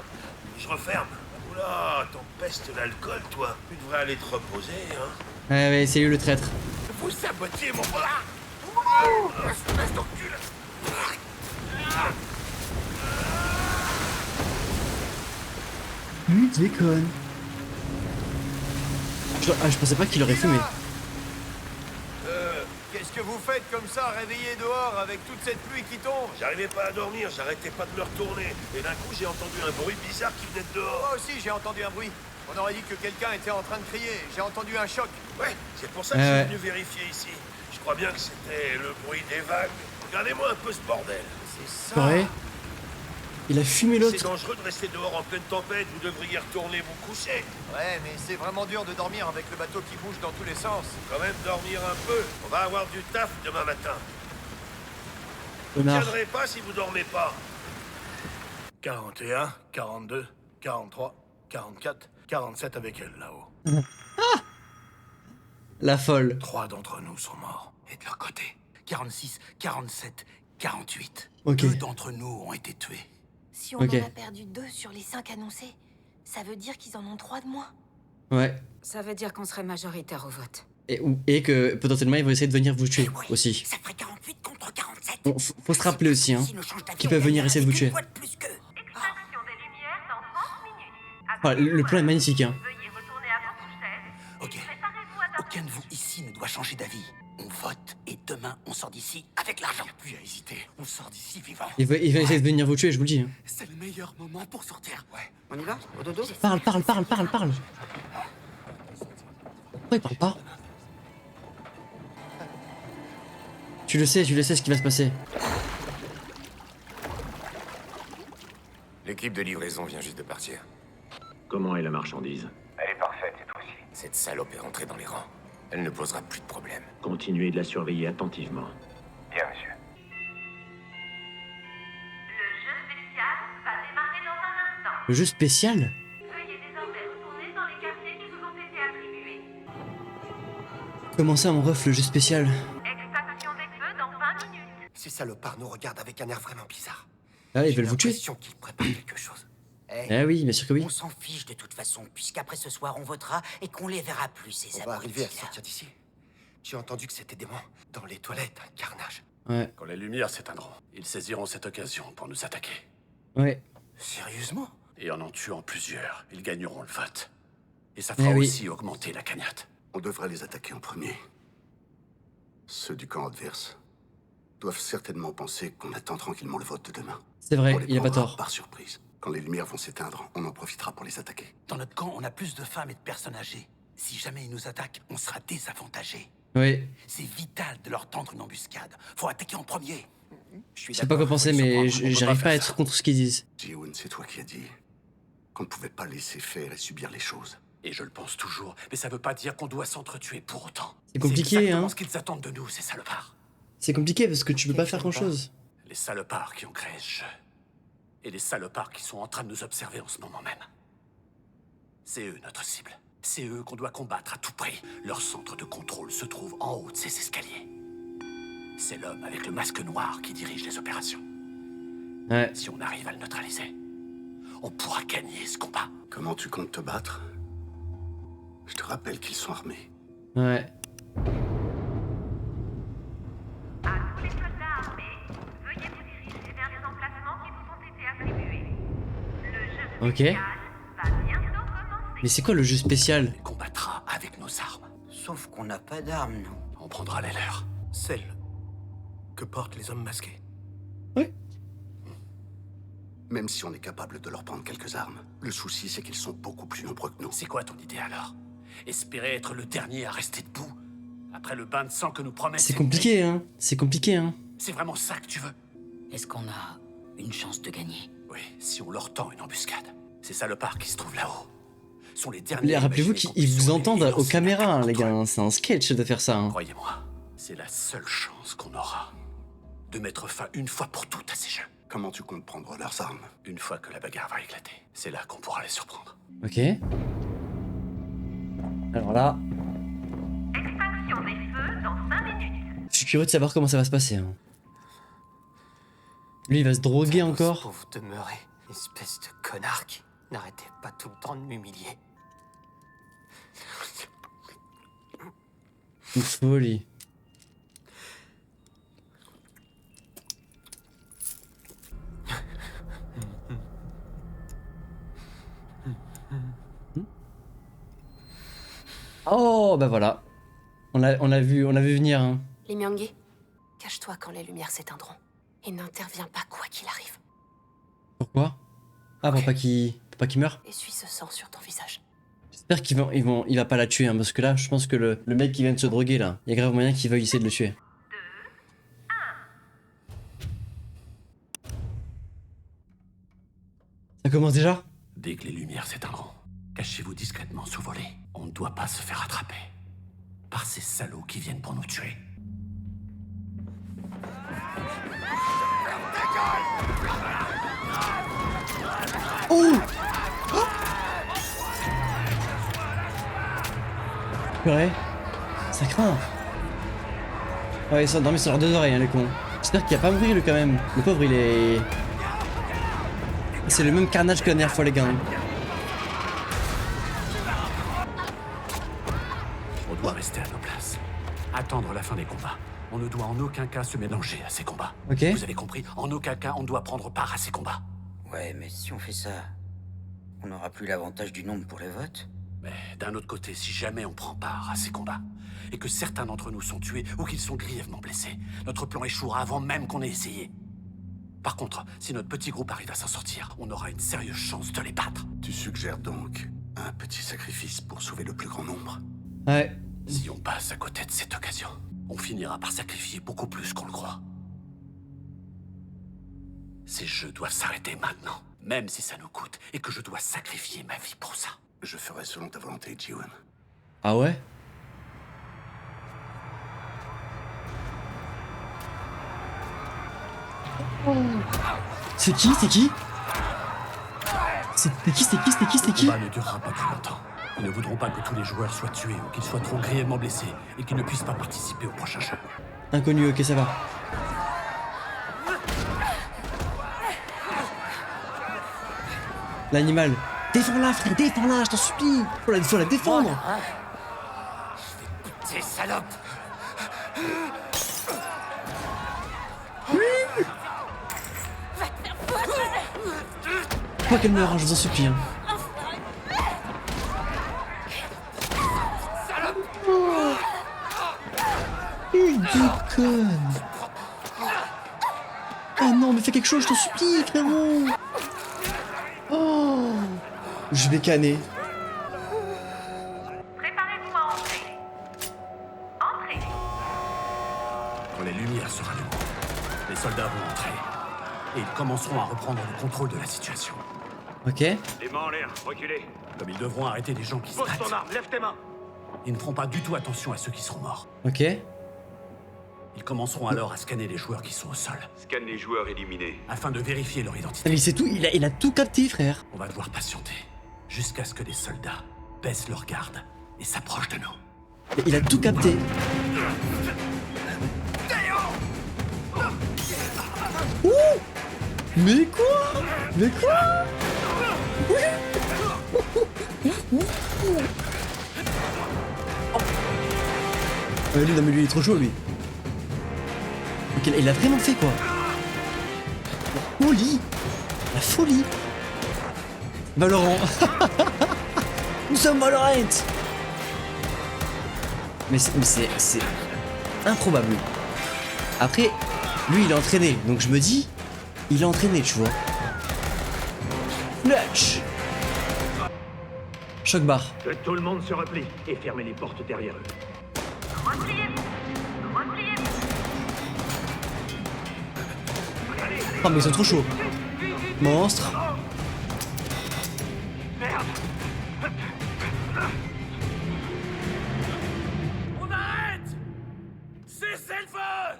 Je referme. Oula, t'empestes l'alcool, toi. Tu devrais aller te reposer, hein. Ouais, c'est lui le traître. Vous sabotiez mon bras. Espèce d'encul. Tu déconnes. Je pensais pas qu'il aurait fumé. Qu'est-ce que vous faites comme ça, réveillé dehors avec toute cette pluie qui tombe? J'arrivais pas à dormir, j'arrêtais pas de me retourner. Et d'un coup, j'ai entendu un bruit bizarre qui venait de dehors. Moi aussi, j'ai entendu un bruit. On aurait dit que quelqu'un était en train de crier. J'ai entendu un choc. Ouais, c'est pour ça que je suis venu vérifier ici. Je crois bien que c'était le bruit des vagues. Regardez-moi un peu ce bordel. C'est ça. Ouais. Il a fumé l'autre. C'est dangereux de rester dehors en pleine tempête. Vous devriez retourner vous coucher. Ouais, mais c'est vraiment dur de dormir avec le bateau qui bouge dans tous les sens. Quand même dormir un peu. On va avoir du taf demain matin. Vous ne tiendrez pas si vous dormez pas. 41, 42, 43, 44, 47 avec elle là-haut. Ah, la folle. 3 d'entre nous sont morts. Et de leur côté, 46, 47, 48. Okay. 2 d'entre nous ont été tués. Si on en a perdu 2 sur les 5 annoncés, ça veut dire qu'ils en ont 3 de moins. Ouais. Ça veut dire qu'on serait majoritaire au vote. Et que potentiellement ils vont essayer de venir vous tuer aussi. Ça ferait 48 contre 47. Bon, faut se rappeler aussi qu'ils peuvent venir essayer de vous tuer. Extraction des lumières dans 30 minutes. Ah, le plan est magnifique, hein. Veuillez retourner à votre chaise. Ok. Aucun de vous ici ne doit changer d'avis. On vote et demain on sort d'ici avec l'argent. Plus à hésiter, on sort d'ici vivant. Il va essayer de venir vous tuer, je vous le dis. Hein. C'est le meilleur moment pour sortir. Ouais. On y va? Au dodo? Parle. Pourquoi il parle pas? Tu le sais ce qui va se passer. L'équipe de livraison vient juste de partir. Comment est la marchandise? Elle est parfaite cette fois-ci. Cette salope est rentrée dans les rangs. Elle ne posera plus de problème. Continuez de la surveiller attentivement. Bien, monsieur. Le jeu spécial va démarrer dans un instant. Le jeu spécial? Veuillez désormais retourner dans les quartiers qui vous ont été attribués. Comment ça, mon ref, le jeu spécial? Extraction des feux dans 20 minutes. Ces salopards nous regardent avec un air vraiment bizarre. Ah, ils veulent vous tuer? J'ai l'impression qu'ils préparent quelque chose. Ah oui, bien sûr que oui. On s'en fiche de toute façon, puisqu'après ce soir on votera et qu'on les verra plus, ces abrutis. On va arriver à sortir d'ici. J'ai entendu que c'était des démons. Dans les toilettes, un carnage. Ouais. Quand les lumières s'éteindront, ils saisiront cette occasion pour nous attaquer. Ouais. Sérieusement? Et en tuant plusieurs, ils gagneront le vote. Et ça fera aussi augmenter la cagnotte. On devrait les attaquer en premier. Ceux du camp adverse doivent certainement penser qu'on attend tranquillement le vote de demain. C'est vrai, il a pas tort. Par surprise. Quand les lumières vont s'éteindre, on en profitera pour les attaquer. Dans notre camp, on a plus de femmes et de personnes âgées. Si jamais ils nous attaquent, on sera désavantagés. Oui. C'est vital de leur tendre une embuscade. Faut attaquer en premier. Je sais pas quoi penser, mais j'arrive pas à être contre ce qu'ils disent. Ji-Hoon, c'est toi qui as dit qu'on ne pouvait pas laisser faire et subir les choses. Et je le pense toujours, mais ça veut pas dire qu'on doit s'entretuer pour autant. C'est compliqué, hein. Ce qu'ils attendent de nous, ces salopards. C'est compliqué parce que tu peux pas faire grand chose. Les salopards qui ont créé ce jeu. Et les salopards qui sont en train de nous observer en ce moment même. C'est eux notre cible. C'est eux qu'on doit combattre à tout prix. Leur centre de contrôle se trouve en haut de ces escaliers. C'est l'homme avec le masque noir qui dirige les opérations. Ouais. Si on arrive à le neutraliser, on pourra gagner ce combat. Comment tu comptes te battre? Je te rappelle qu'ils sont armés. Ouais. À tous les soldats armés, veuillez vous diriger vers les emplacements qui vous ont été attribués. Le jeu spécial va bientôt commencer. Mais c'est quoi le jeu spécial? On combattra avec nos armes. Sauf qu'on n'a pas d'armes, nous. On prendra les leurs. Celles que portent les hommes masqués. Oui. Même si on est capable de leur prendre quelques armes, le souci c'est qu'ils sont beaucoup plus nombreux que nous. C'est quoi ton idée alors? Espérer être le dernier à rester debout? Après le bain de sang que nous promet. C'est compliqué, hein. C'est compliqué, hein. C'est vraiment ça que tu veux? Est-ce qu'on a une chance de gagner? Oui, si on leur tend une embuscade. Ces salopards qui se trouvent là-haut sont les derniers. Rappelez-vous qu'ils vous entendent aux caméras, hein, les gars. C'est un sketch de faire ça. Hein. Croyez-moi, c'est la seule chance qu'on aura de mettre fin une fois pour toutes à ces jeux. Comment tu comptes prendre leurs armes? Une fois que la bagarre va éclater, c'est là qu'on pourra les surprendre. Ok. Alors là... Extinction curieux de savoir comment ça va se passer. Hein. Lui, il va se droguer encore. Pauvre demeuré, espèce de connard qui n'arrêtait pas tout le temps de m'humilier. Une folie. Oh, bah voilà. On l'a vu venir. Hein. Les Myangé, cache-toi quand les lumières s'éteindront. Et n'interviens pas quoi qu'il arrive. Pourquoi? Ah, pour pas qu'il meure? Essuie ce sang sur ton visage. J'espère qu'il va pas la tuer, hein, parce que là, je pense que le mec qui vient de se droguer, là, il y a grave moyen qu'il veuille essayer de le tuer. Ça commence déjà? Dès que les lumières s'éteindront, cachez-vous discrètement sous volet. On ne doit pas se faire attraper par ces salauds qui viennent pour nous tuer. Oh! Purée, ça craint. Ouais, ils sont endormis sur leurs deux oreilles, hein, les cons. J'espère qu'il a pas mouru, lui, quand même. Le pauvre, il est... C'est le même carnage que la dernière fois, les gars. On doit rester à nos places. Attendre la fin des combats. On ne doit en aucun cas se mélanger à ces combats. Ok. Vous avez compris? En aucun cas, on doit prendre part à ces combats. Ouais, mais si on fait ça, on n'aura plus l'avantage du nombre pour les votes. Mais d'un autre côté, si jamais on prend part à ces combats, et que certains d'entre nous sont tués ou qu'ils sont grièvement blessés, notre plan échouera avant même qu'on ait essayé. Par contre, si notre petit groupe arrive à s'en sortir, on aura une sérieuse chance de les battre. Tu suggères donc un petit sacrifice pour sauver le plus grand nombre? Ouais. Si on passe à côté de cette occasion, on finira par sacrifier beaucoup plus qu'on le croit. Ces jeux doivent s'arrêter maintenant, même si ça nous coûte et que je dois sacrifier ma vie pour ça. Je ferai selon ta volonté, Ji-Hoon. Ah ouais? C'est qui? C'est qui? C'était qui? Le combat ne durera pas plus longtemps. Ils ne voudront pas que tous les joueurs soient tués ou qu'ils soient trop grièvement blessés et qu'ils ne puissent pas participer au prochain jeu. Inconnu, ok, ça va. L'animal. Défends-la, frère, défends-la, je t'en supplie. Faut la défendre. Ces salopes. Faut qu'elle meure, hein, je vous en supplie. Hein. Oh. Il déconne. Ah non, mais fais quelque chose, je t'en supplie, frérot. Oh. Je vais canner. Préparez-vous à entrer. Entrez. Quand les lumières se rallumeront, les soldats vont entrer. Et ils commenceront à reprendre le contrôle de la situation. Ok. Les mains en l'air, reculez. Comme ils devront arrêter les gens qui se battent. Pose ton arme, lève tes mains. Ils ne feront pas du tout attention à ceux qui seront morts. Ok. Ils commenceront alors à scanner les joueurs qui sont au sol. Scanne les joueurs éliminés. Afin de vérifier leur Ah, identité. mais c'est tout, il a tout capté, frère. On va devoir patienter. Jusqu'à ce que les soldats baissent leur garde et s'approchent de nous. Il a tout capté. Ouh. Mais quoi? Mais quoi? Lui, non mais lui il est trop chaud lui. Ok, il a vraiment fait quoi? La folie. La folie. Valorant. Nous sommes Valorant. Mais c'est improbable. Après, lui il est entraîné, donc je me dis, il est entraîné, tu vois. Clutch. Choc barre. Que tout le monde se replie et fermez les portes derrière eux. Repliez-vous. Repliez-vous. Oh mais ils sont trop chauds. Monstre. Merde. On arrête. Cessez le feu.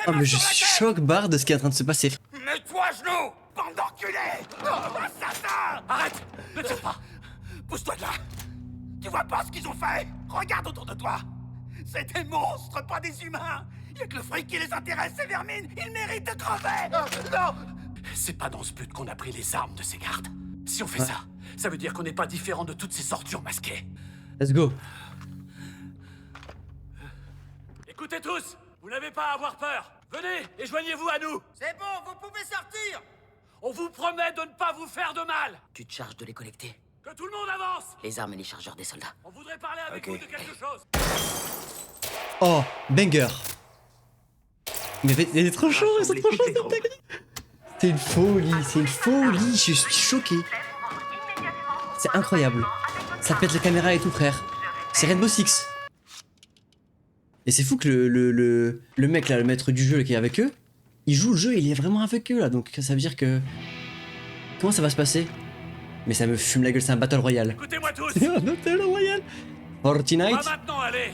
Oh mais je suis choc barre de ce qui est en train de se passer. Mets-toi à genoux, bande d'enculés. Assassin. Arrête. Ne tire pas. Pousse-toi de là. Tu vois pas ce qu'ils ont fait? Regarde autour de toi. C'est des monstres, pas des humains. Y'a que le fric qui les intéresse, ces vermines. Ils méritent de crever. Non. C'est pas dans ce but qu'on a pris les armes de ces gardes. Si on fait ça, ça veut dire qu'on n'est pas différent de toutes ces ordures masquées. Let's go. Écoutez tous, vous n'avez pas à avoir peur. Venez et joignez-vous à nous. C'est bon, vous pouvez sortir. On vous promet de ne pas vous faire de mal. Tu te charges de les collecter. Que tout le monde avance. Les armes et les chargeurs des soldats. On voudrait parler avec vous de quelque chose. Oh, banger. Mais il est trop chaud, ils sont trop chauds, cette technique. C'est une folie, je suis choqué. C'est incroyable. Ça pète les caméras et tout, frère. C'est Rainbow Six. Et c'est fou que le mec là, le maître du jeu là, qui est avec eux, il joue le jeu et il est vraiment avec eux là, donc ça veut dire que... Comment ça va se passer? Mais ça me fume la gueule, c'est un Battle Royale. Écoutez-moi tous. C'est un Battle Royale. Fortnite. On va maintenant aller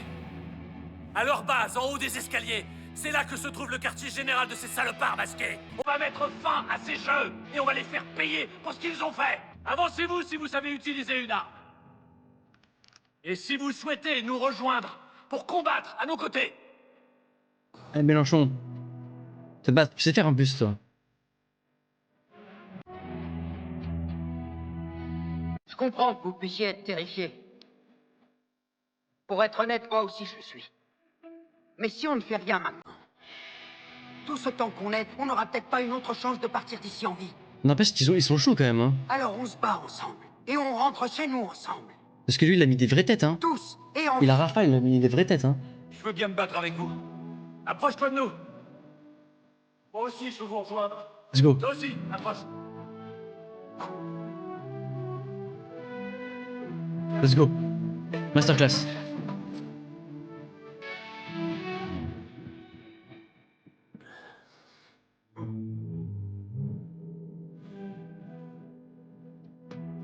à leur base, en haut des escaliers. C'est là que se trouve le quartier général de ces salopards masqués. On va mettre fin à ces jeux et on va les faire payer pour ce qu'ils ont fait. Avancez-vous si vous savez utiliser une arme. Et si vous souhaitez nous rejoindre pour combattre à nos côtés. Eh Mélenchon, te battre, tu sais faire en plus toi. Je comprends que vous puissiez être terrifié. Pour être honnête, moi aussi je le suis. Mais si on ne fait rien maintenant, tout ce temps qu'on est, on n'aura peut-être pas une autre chance de partir d'ici en vie. N'empêche qu'ils ils sont chauds quand même, hein. Alors on se bat ensemble, et on rentre chez nous ensemble. Parce que lui, il a mis des vraies têtes, hein. Tous, et en... Il a Rafa, il a mis des vraies têtes, hein. Je veux bien me battre avec vous. Approche-toi de nous. Moi aussi, je veux vous rejoindre. Let's go. Toi aussi, approche. Let's go. Masterclass.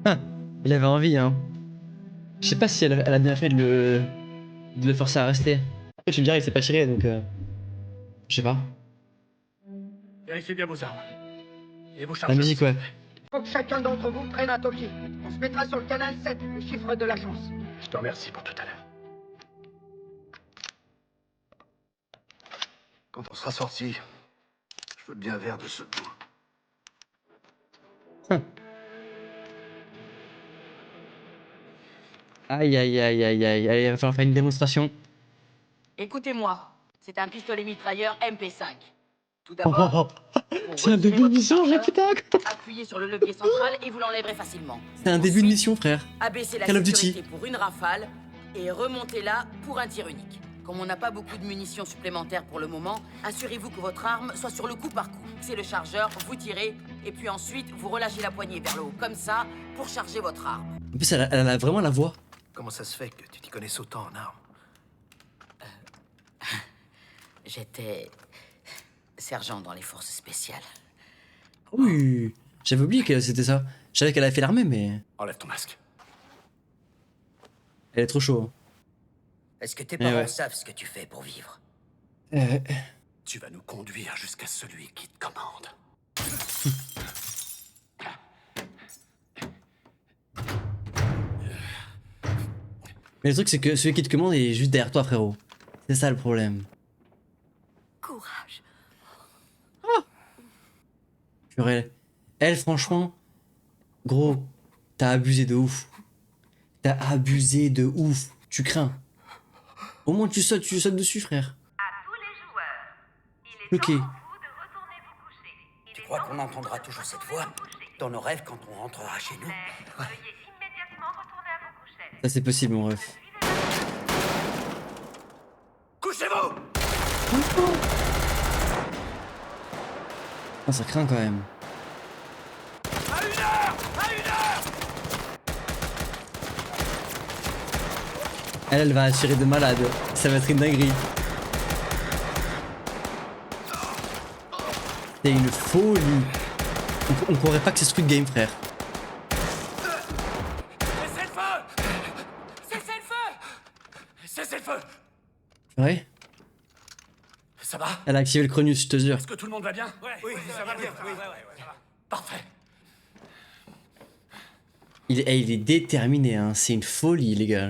Ah, il avait envie, hein. Je sais pas si elle a bien fait de le forcer à rester. Après, tu me diras, il s'est pas tiré, donc je sais pas. Vérifiez bien vos armes. Et vos La chargeurs. musique, ouais. Faut que chacun d'entre vous prenne un Toki. On se mettra sur le canal 7, le chiffre de l'agence. Je te remercie pour tout à l'heure. Quand on sera sorti, je veux bien un verre de ce goût. Aïe aïe aïe aïe aïe, allez, il va falloir faire une démonstration. Écoutez-moi, c'est un pistolet mitrailleur MP5. Tout Oh, d'abord, oh, oh. C'est un début de mission, j'ai putain. appuyez sur le levier central et vous l'enlèverez facilement. C'est un début de mission, frère. Abaissez la Call of sécurité Duty. pour une rafale et remontez-la pour un tir unique. Comme on n'a pas beaucoup de munitions supplémentaires pour le moment, assurez-vous que votre arme soit sur le coup par coup. C'est le chargeur, vous tirez, et puis ensuite vous relâchez la poignée vers le haut, comme ça, pour charger votre arme. En plus, elle a vraiment la voix. Comment ça se fait que tu t'y connaisses autant en armes? J'étais sergent dans les forces spéciales. Oui, j'avais oublié que c'était ça. Je savais qu'elle avait fait l'armée, mais... Enlève ton masque. Elle est trop chaud. Est-ce que tes Eh parents ouais. savent ce que tu fais pour vivre? Tu vas nous conduire jusqu'à celui qui te commande. Mais le truc, c'est que celui qui te commande est juste derrière toi, frérot. C'est ça le problème. Courage. Purée. Elle, franchement, gros, t'as abusé de ouf. T'as abusé de ouf. Tu crains. Au moins, tu sautes dessus, frère. Ok. Tu crois qu'on entendra toujours cette voix dans nos rêves quand on rentrera chez nous? Ça, c'est possible, mon ref. Couchez-vous! Ah, ça craint quand même. À une heure! Elle va attirer de malade. Ça va être une dinguerie. C'est une folie. On croirait pas que c'est Squid Game, frère. Cessez le feu! Cessez le feu! Cessez le feu! Ouais. Ça va? Elle a activé le Cronus, je te jure. Est-ce que tout le monde va bien? Oui, ça va bien. Oui, Parfait. Il est déterminé, hein. C'est une folie, les gars.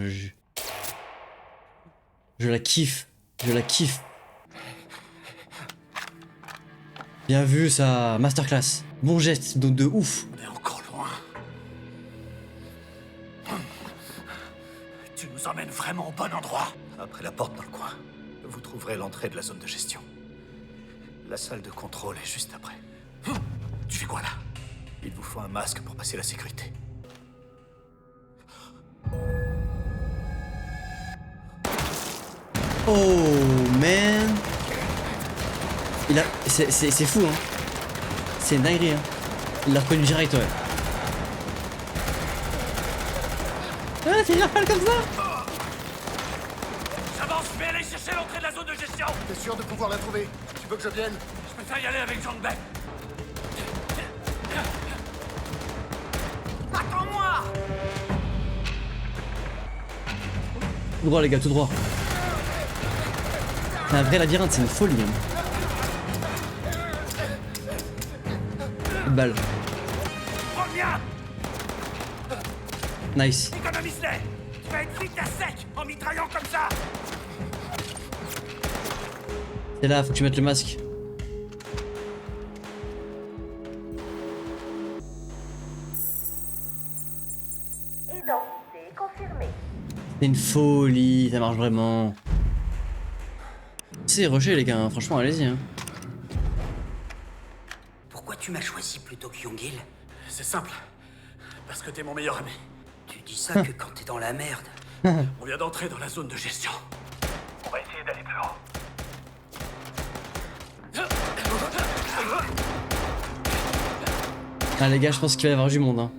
Je la kiffe. Je la kiffe. Bien vu ça, masterclass. Bon geste, donc de ouf. On est encore loin. Tu nous emmènes vraiment au bon endroit. Après la porte dans le coin, vous trouverez l'entrée de la zone de gestion. La salle de contrôle est juste après. Tu fais quoi là? Il vous faut un masque pour passer la sécurité. Oh man. Il a... C'est fou hein. C'est une dinguerie hein. Il l'a reconnu direct ouais. Ah c'est normal comme ça. J'avance, je vais aller chercher l'entrée de la zone de gestion. T'es sûr de pouvoir la trouver? Tu veux que je vienne? Je préfère y aller avec John Bay. Attends-moi! Tout droit les gars, tout droit. C'est un vrai labyrinthe, c'est une folie hein. Une balle. Reviens! Nice. Économise-les! Tu vas être vite à sec en mitraillant comme ça! C'est là, faut que tu mettes le masque. Identité confirmée. C'est une folie, ça marche vraiment. C'est rusher les gars, hein. Franchement allez-y hein. Pourquoi tu m'as choisi plutôt que Yongil? C'est simple. Parce que t'es mon meilleur ami. Tu dis ça que quand t'es dans la merde. On vient d'entrer dans la zone de gestion. On va essayer d'aller plus loin. Ah les gars, je pense qu'il va y avoir du monde hein.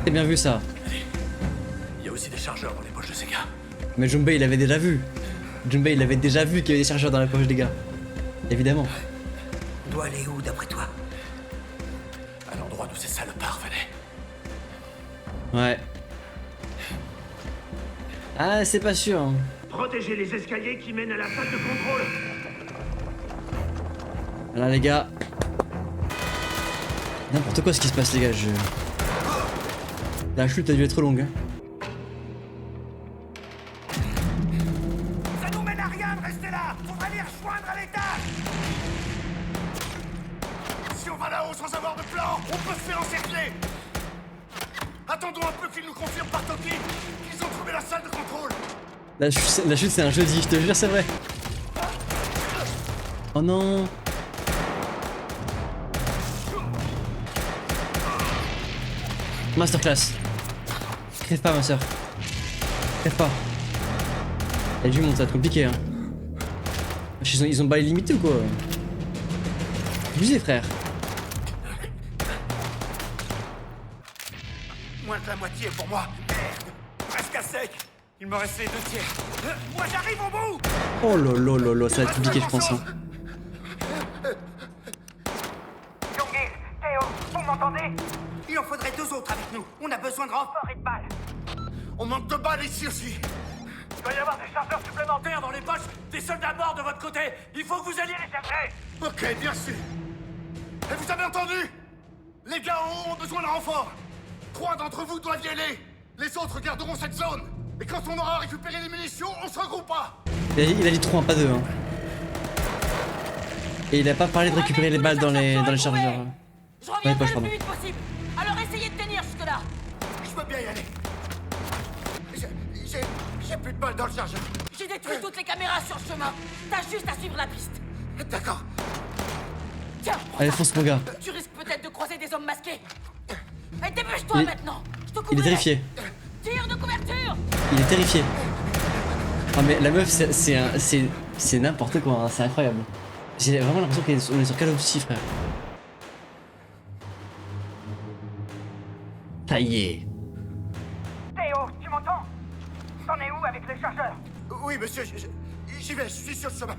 C'est bien vu ça. Il y a aussi des chargeurs dans les poches de ces gars. Mais Junbei il avait déjà vu. Junbei il avait déjà vu qu'il y avait des chargeurs dans la poche des gars. Évidemment. On doit aller où d'après toi? À l'endroit d'où ces salopards venaient. Ouais. Ah c'est pas sûr hein. Protégez les escaliers qui mènent à la salle de contrôle. Là les gars. N'importe quoi ce qui se passe les gars, La chute a dû être longue hein. Ça nous mène à rien de rester là. On va les rejoindre à l'étage. Si on va là-haut sans avoir de plan, on peut se faire encercler. Attendons un peu qu'ils nous confirment par Toki qu'ils ont trouvé la salle de contrôle. La chute c'est un jeudi, je te jure c'est vrai. Oh non. Masterclass. Crève pas ma soeur. Crève pas. Elle du monde, ça va être compliqué hein. Ils ont bail limité ou quoi? Abusé frère. Moins de la moitié pour moi. Merde. Presque à sec. Il me reste les 2 tiers. Moi j'arrive au bout. Oh lolo, ça va être compliqué je pense hein. Yongil, Théo, vous m'entendez? Il en faudrait 2 autres avec nous. On a besoin de renforts et de balles. On manque de balles ici aussi. Il doit y avoir des chargeurs supplémentaires dans les poches des soldats morts de votre côté. Il faut que vous alliez les chercher. Ok, bien sûr. Et vous avez entendu? Les gars en haut ont besoin de renforts. 3 d'entre vous doivent y aller. Les autres garderont cette zone. Et quand on aura récupéré les munitions, on se regroupera. Il a dit 3, pas 2 hein. Et il a pas parlé de récupérer les balles dans les chargeurs. Je reviendrai le plus vite possible. Alors essayez de tenir jusque-là. Je peux bien y aller. J'ai plus de balles dans le chargeur. J'ai détruit toutes les caméras sur le chemin. T'as juste à suivre la piste. D'accord. Tiens, Allez fonce mon gars. tu risques peut-être de croiser des hommes masqués. Et dépêche-toi maintenant. Je te Il est terrifié. Tire de couverture. Il est terrifié. Ah mais la meuf c'est n'importe quoi, hein. C'est incroyable. J'ai vraiment l'impression qu'on est sur Call of Duty frère. Ça y est. Théo, tu m'entends? T'en es où avec les chargeurs? Oui, monsieur, j'y vais, je suis sur le chemin.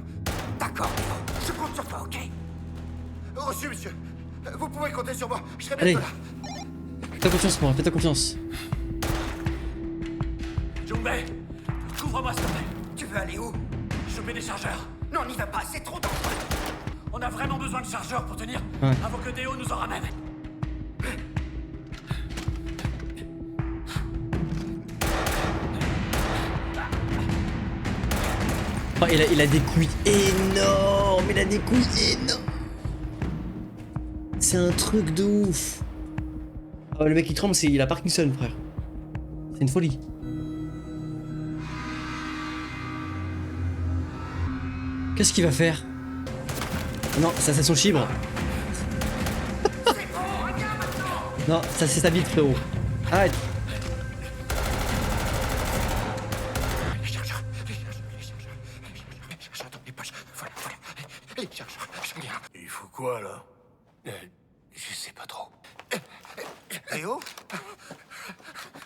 D'accord, je compte sur toi, ok? Reçu, monsieur. Vous pouvez compter sur moi, je serai Allez. bientôt là. Fais-toi confiance moi, fais-toi confiance. Junbei, couvre-moi s'il te plaît. Tu veux aller où? Choper des chargeurs. Non, n'y va pas, c'est trop dangereux. On a vraiment besoin de chargeurs pour tenir avant que Théo nous en ramène. Oh, il a des couilles énormes. Il a des couilles énormes. C'est un truc de ouf. Oh, le mec qui tremble, il a Parkinson, frère. C'est une folie. Qu'est-ce qu'il va faire? Non, ça c'est son chibre. Non, ça c'est sa bite, frérot. Arrête. Il faut quoi, là? Je sais pas trop. Théo?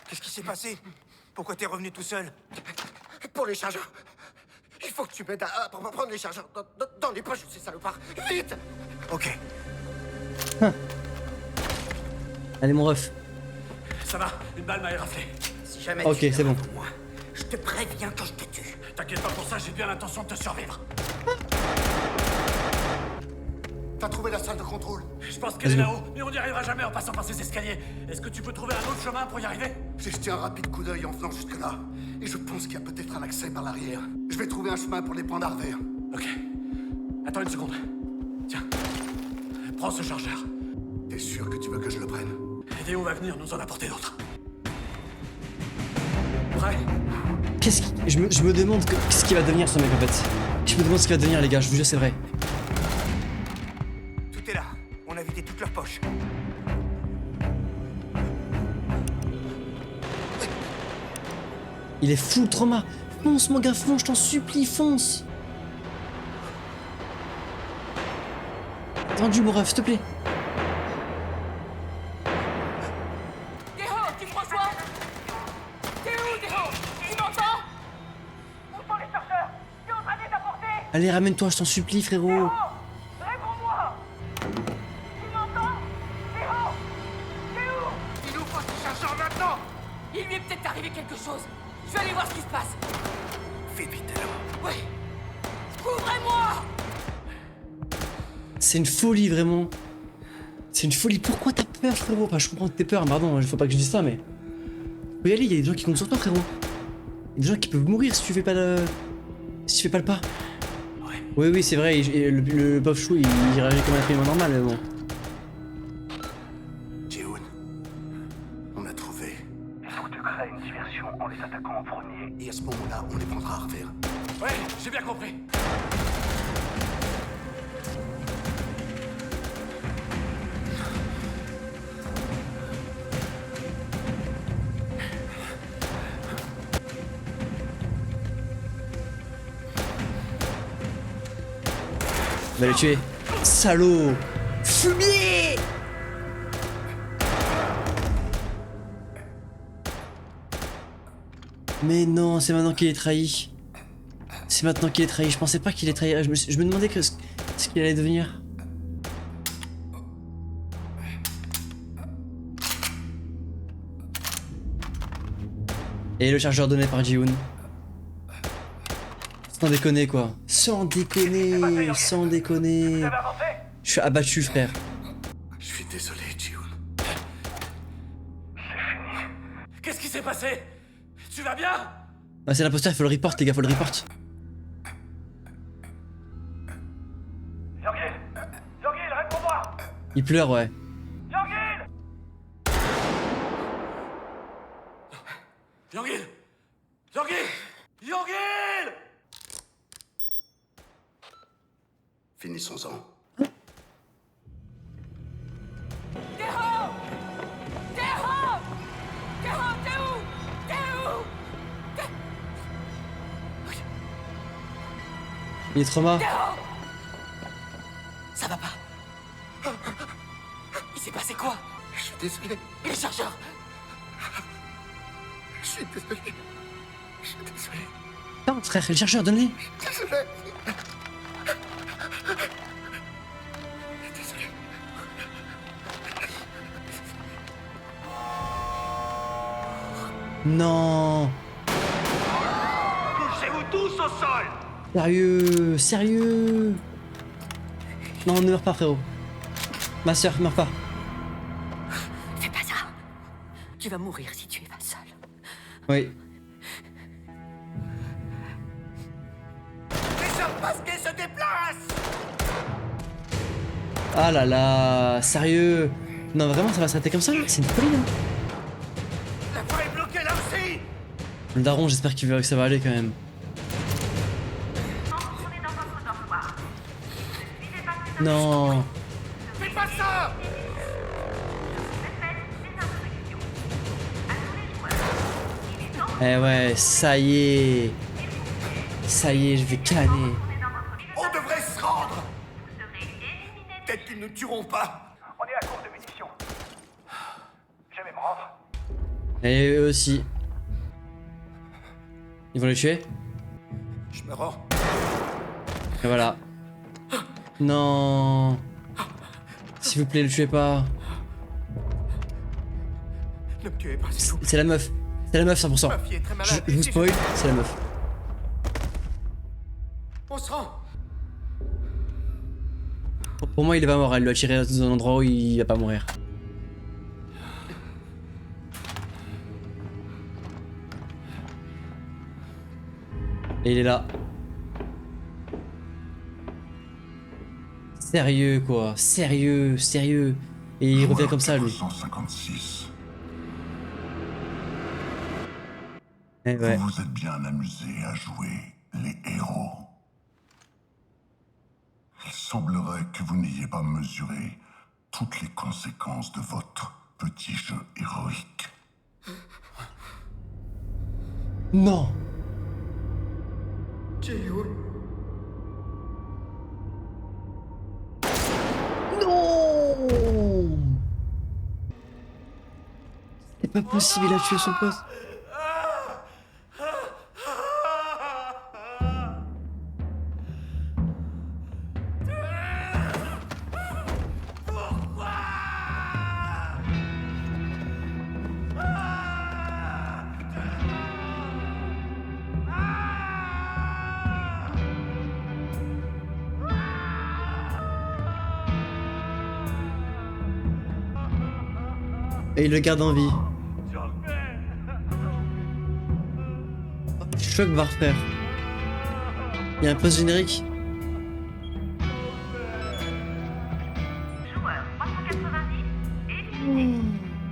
Qu'est-ce qui s'est passé? Pourquoi t'es revenu tout seul? Pour les chargeurs. Il faut que tu m'aides à prendre les chargeurs dans les poches de ces salopards. Vite! Ok. Allez, mon ref. Ça va, une balle m'a éraflé. Si jamais ok, c'est bon. moi, je te préviens quand je te tue. T'inquiète pas pour ça, j'ai bien l'intention de te survivre. T'as trouvé la salle de contrôle? Je pense qu'elle est là-haut, mais on n'y arrivera jamais en passant par ces escaliers. Est-ce que tu peux trouver un autre chemin pour y arriver? J'ai jeté un rapide coup d'œil en venant jusque-là. Et je pense qu'il y a peut-être un accès par l'arrière. Je vais trouver un chemin pour les points verts. Ok. Attends une seconde. Tiens. Prends ce chargeur. T'es sûr que tu veux que je le prenne? Et Théo va venir nous en apporter d'autres. Prêt? Qu'est-ce qui... Je me demande ce qu'il va devenir, ce mec, en fait. Je me demande ce qu'il va devenir, les gars, je vous jure, c'est vrai. Tout est là. On a vidé toutes leurs poches. Il est full trauma. Fonce, mon gars, fonce, je t'en supplie, fonce. Tendu, mon ref, s'il te plaît. Théo, tu me reçois? T'es où, Théo? Tu m'entends? Où sont les chercheurs? Tu es en train de les apporter? Allez, ramène-toi, je t'en supplie, frérot. Réponds-moi! Tu m'entends? Théo! T'es où? Il nous faut ces chargeurs maintenant! Il lui est peut-être arrivé quelque chose. Je vais aller voir ce qui se passe. Fais vite alors. Oui. Couvrez-moi! C'est une folie, vraiment. C'est une folie. Pourquoi t'as peur, frérot? Enfin, je comprends que t'aies peur, pardon, faut pas que je dise ça, mais... Faut y aller, il y a des gens qui comptent sur toi, frérot. Il y a des gens qui peuvent mourir si tu fais pas le... Si tu fais pas le pas. Ouais. Oui, c'est vrai, le pauvre chou, il réagit comme un être humain normal, mais bon. Ji-hoon, on a trouvé. Il faut que tu crées une diversion en les attaquant en premier. Et à ce moment-là, on les prendra à revers. Ouais, j'ai bien compris. On va le tuer. Salaud! Fumier! Mais non, c'est maintenant qu'il est trahi. C'est maintenant qu'il est trahi. Je pensais pas qu'il est trahi. Je me demandais ce qu'il allait devenir. Et le chargeur donné par Ji-hoon. Sans déconner, quoi. Sans déconner, sans déconner. Je suis abattu, frère. Je suis désolé, Ji-hoon. Qu'est-ce qui s'est passé? Tu vas bien? Ah, c'est l'imposteur, il faut le report, les gars, faut le report. Yorgil, réponds-moi! Il pleure, ouais. Yorgil! Yorgil! Yorgil! Yorgil! Finissons-en. Théo! Théo! Théo, t'es où? T'es où? Il est trauma. Théo! Ça va pas. Il s'est passé quoi? Je suis désolé. Les chargeurs! Je suis désolé. Je suis désolé. Non, frère, le chercheur, donne-les. Désolé. Non. Couchez-vous tous au sol! Sérieux, sérieux. Non, ne meurs pas, frérot. Ma soeur, meurs pas. Fais pas ça. Tu vas mourir si tu es pas seul. Oui. déplace! Ah là là, sérieux? Non, vraiment, ça va s'arrêter comme ça, là? C'est une folie, hein. La voie est bloquée là aussi! Le daron, j'espère qu'il verra que ça va aller quand même. Non. Fais pas ça! Eh ouais, ça y est. Ça y est, je vais canner. On devrait se rendre! Peut-être qu'ils ne nous tueront pas! On est à court de munitions. Je vais me rendre. Et eux aussi. Ils vont les tuer? Je me rends. Et voilà. Non. S'il vous plaît, le tuez pas. Ne me tuez pas, s'il vous plaît. C'est la meuf. C'est la meuf 100%. Ma fille est très malade. Je vous spoil, c'est la meuf. On se rend. Pour moi, il est pas mort. Elle lui a tiré dans un endroit où il va pas mourir. Et il est là. Sérieux quoi, sérieux, sérieux. Et il revient comme ça lui. 156. Eh ouais. Vous vous êtes bien amusé à jouer les héros. Il semblerait que vous n'ayez pas mesuré toutes les conséquences de votre petit jeu héroïque. Non. Jill. Non. C'est pas possible, il a tué son pote. Et il le garde en vie. Choc Warfare. Il y a un post générique.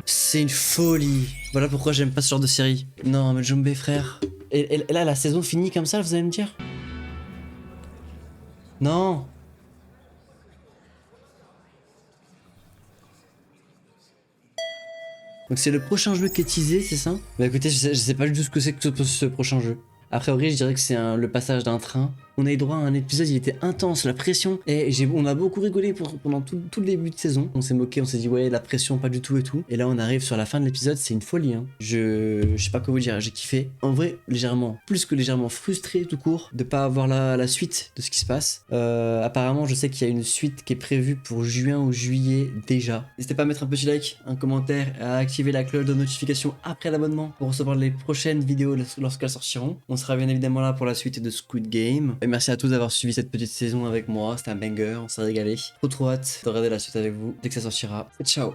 C'est une folie. Voilà pourquoi j'aime pas ce genre de série. Non mais Jumbe frère. Et là la saison finit comme ça, vous allez me dire? Non. Donc c'est le prochain jeu qui est teasé, c'est ça? Bah écoutez, je sais pas du tout ce que c'est que ce prochain jeu. A priori, je dirais que c'est le passage d'un train. On a eu droit à un épisode, il était intense, la pression. Et on a beaucoup rigolé pendant tout le début de saison. On s'est moqué, on s'est dit ouais, la pression, pas du tout et tout. Et là, on arrive sur la fin de l'épisode, c'est une folie. Hein. Je sais pas quoi vous dire, j'ai kiffé. En vrai, légèrement, plus que légèrement frustré tout court de pas avoir la suite de ce qui se passe. Apparemment, je sais qu'il y a une suite qui est prévue pour juin ou juillet déjà. N'hésitez pas à mettre un petit like, un commentaire, à activer la cloche de notification après l'abonnement pour recevoir les prochaines vidéos lorsqu'elles sortiront. On sera bien évidemment là pour la suite de Squid Game. Et merci à tous d'avoir suivi cette petite saison avec moi. C'était un banger, on s'est régalé. Trop hâte de regarder la suite avec vous dès que ça sortira. Et ciao.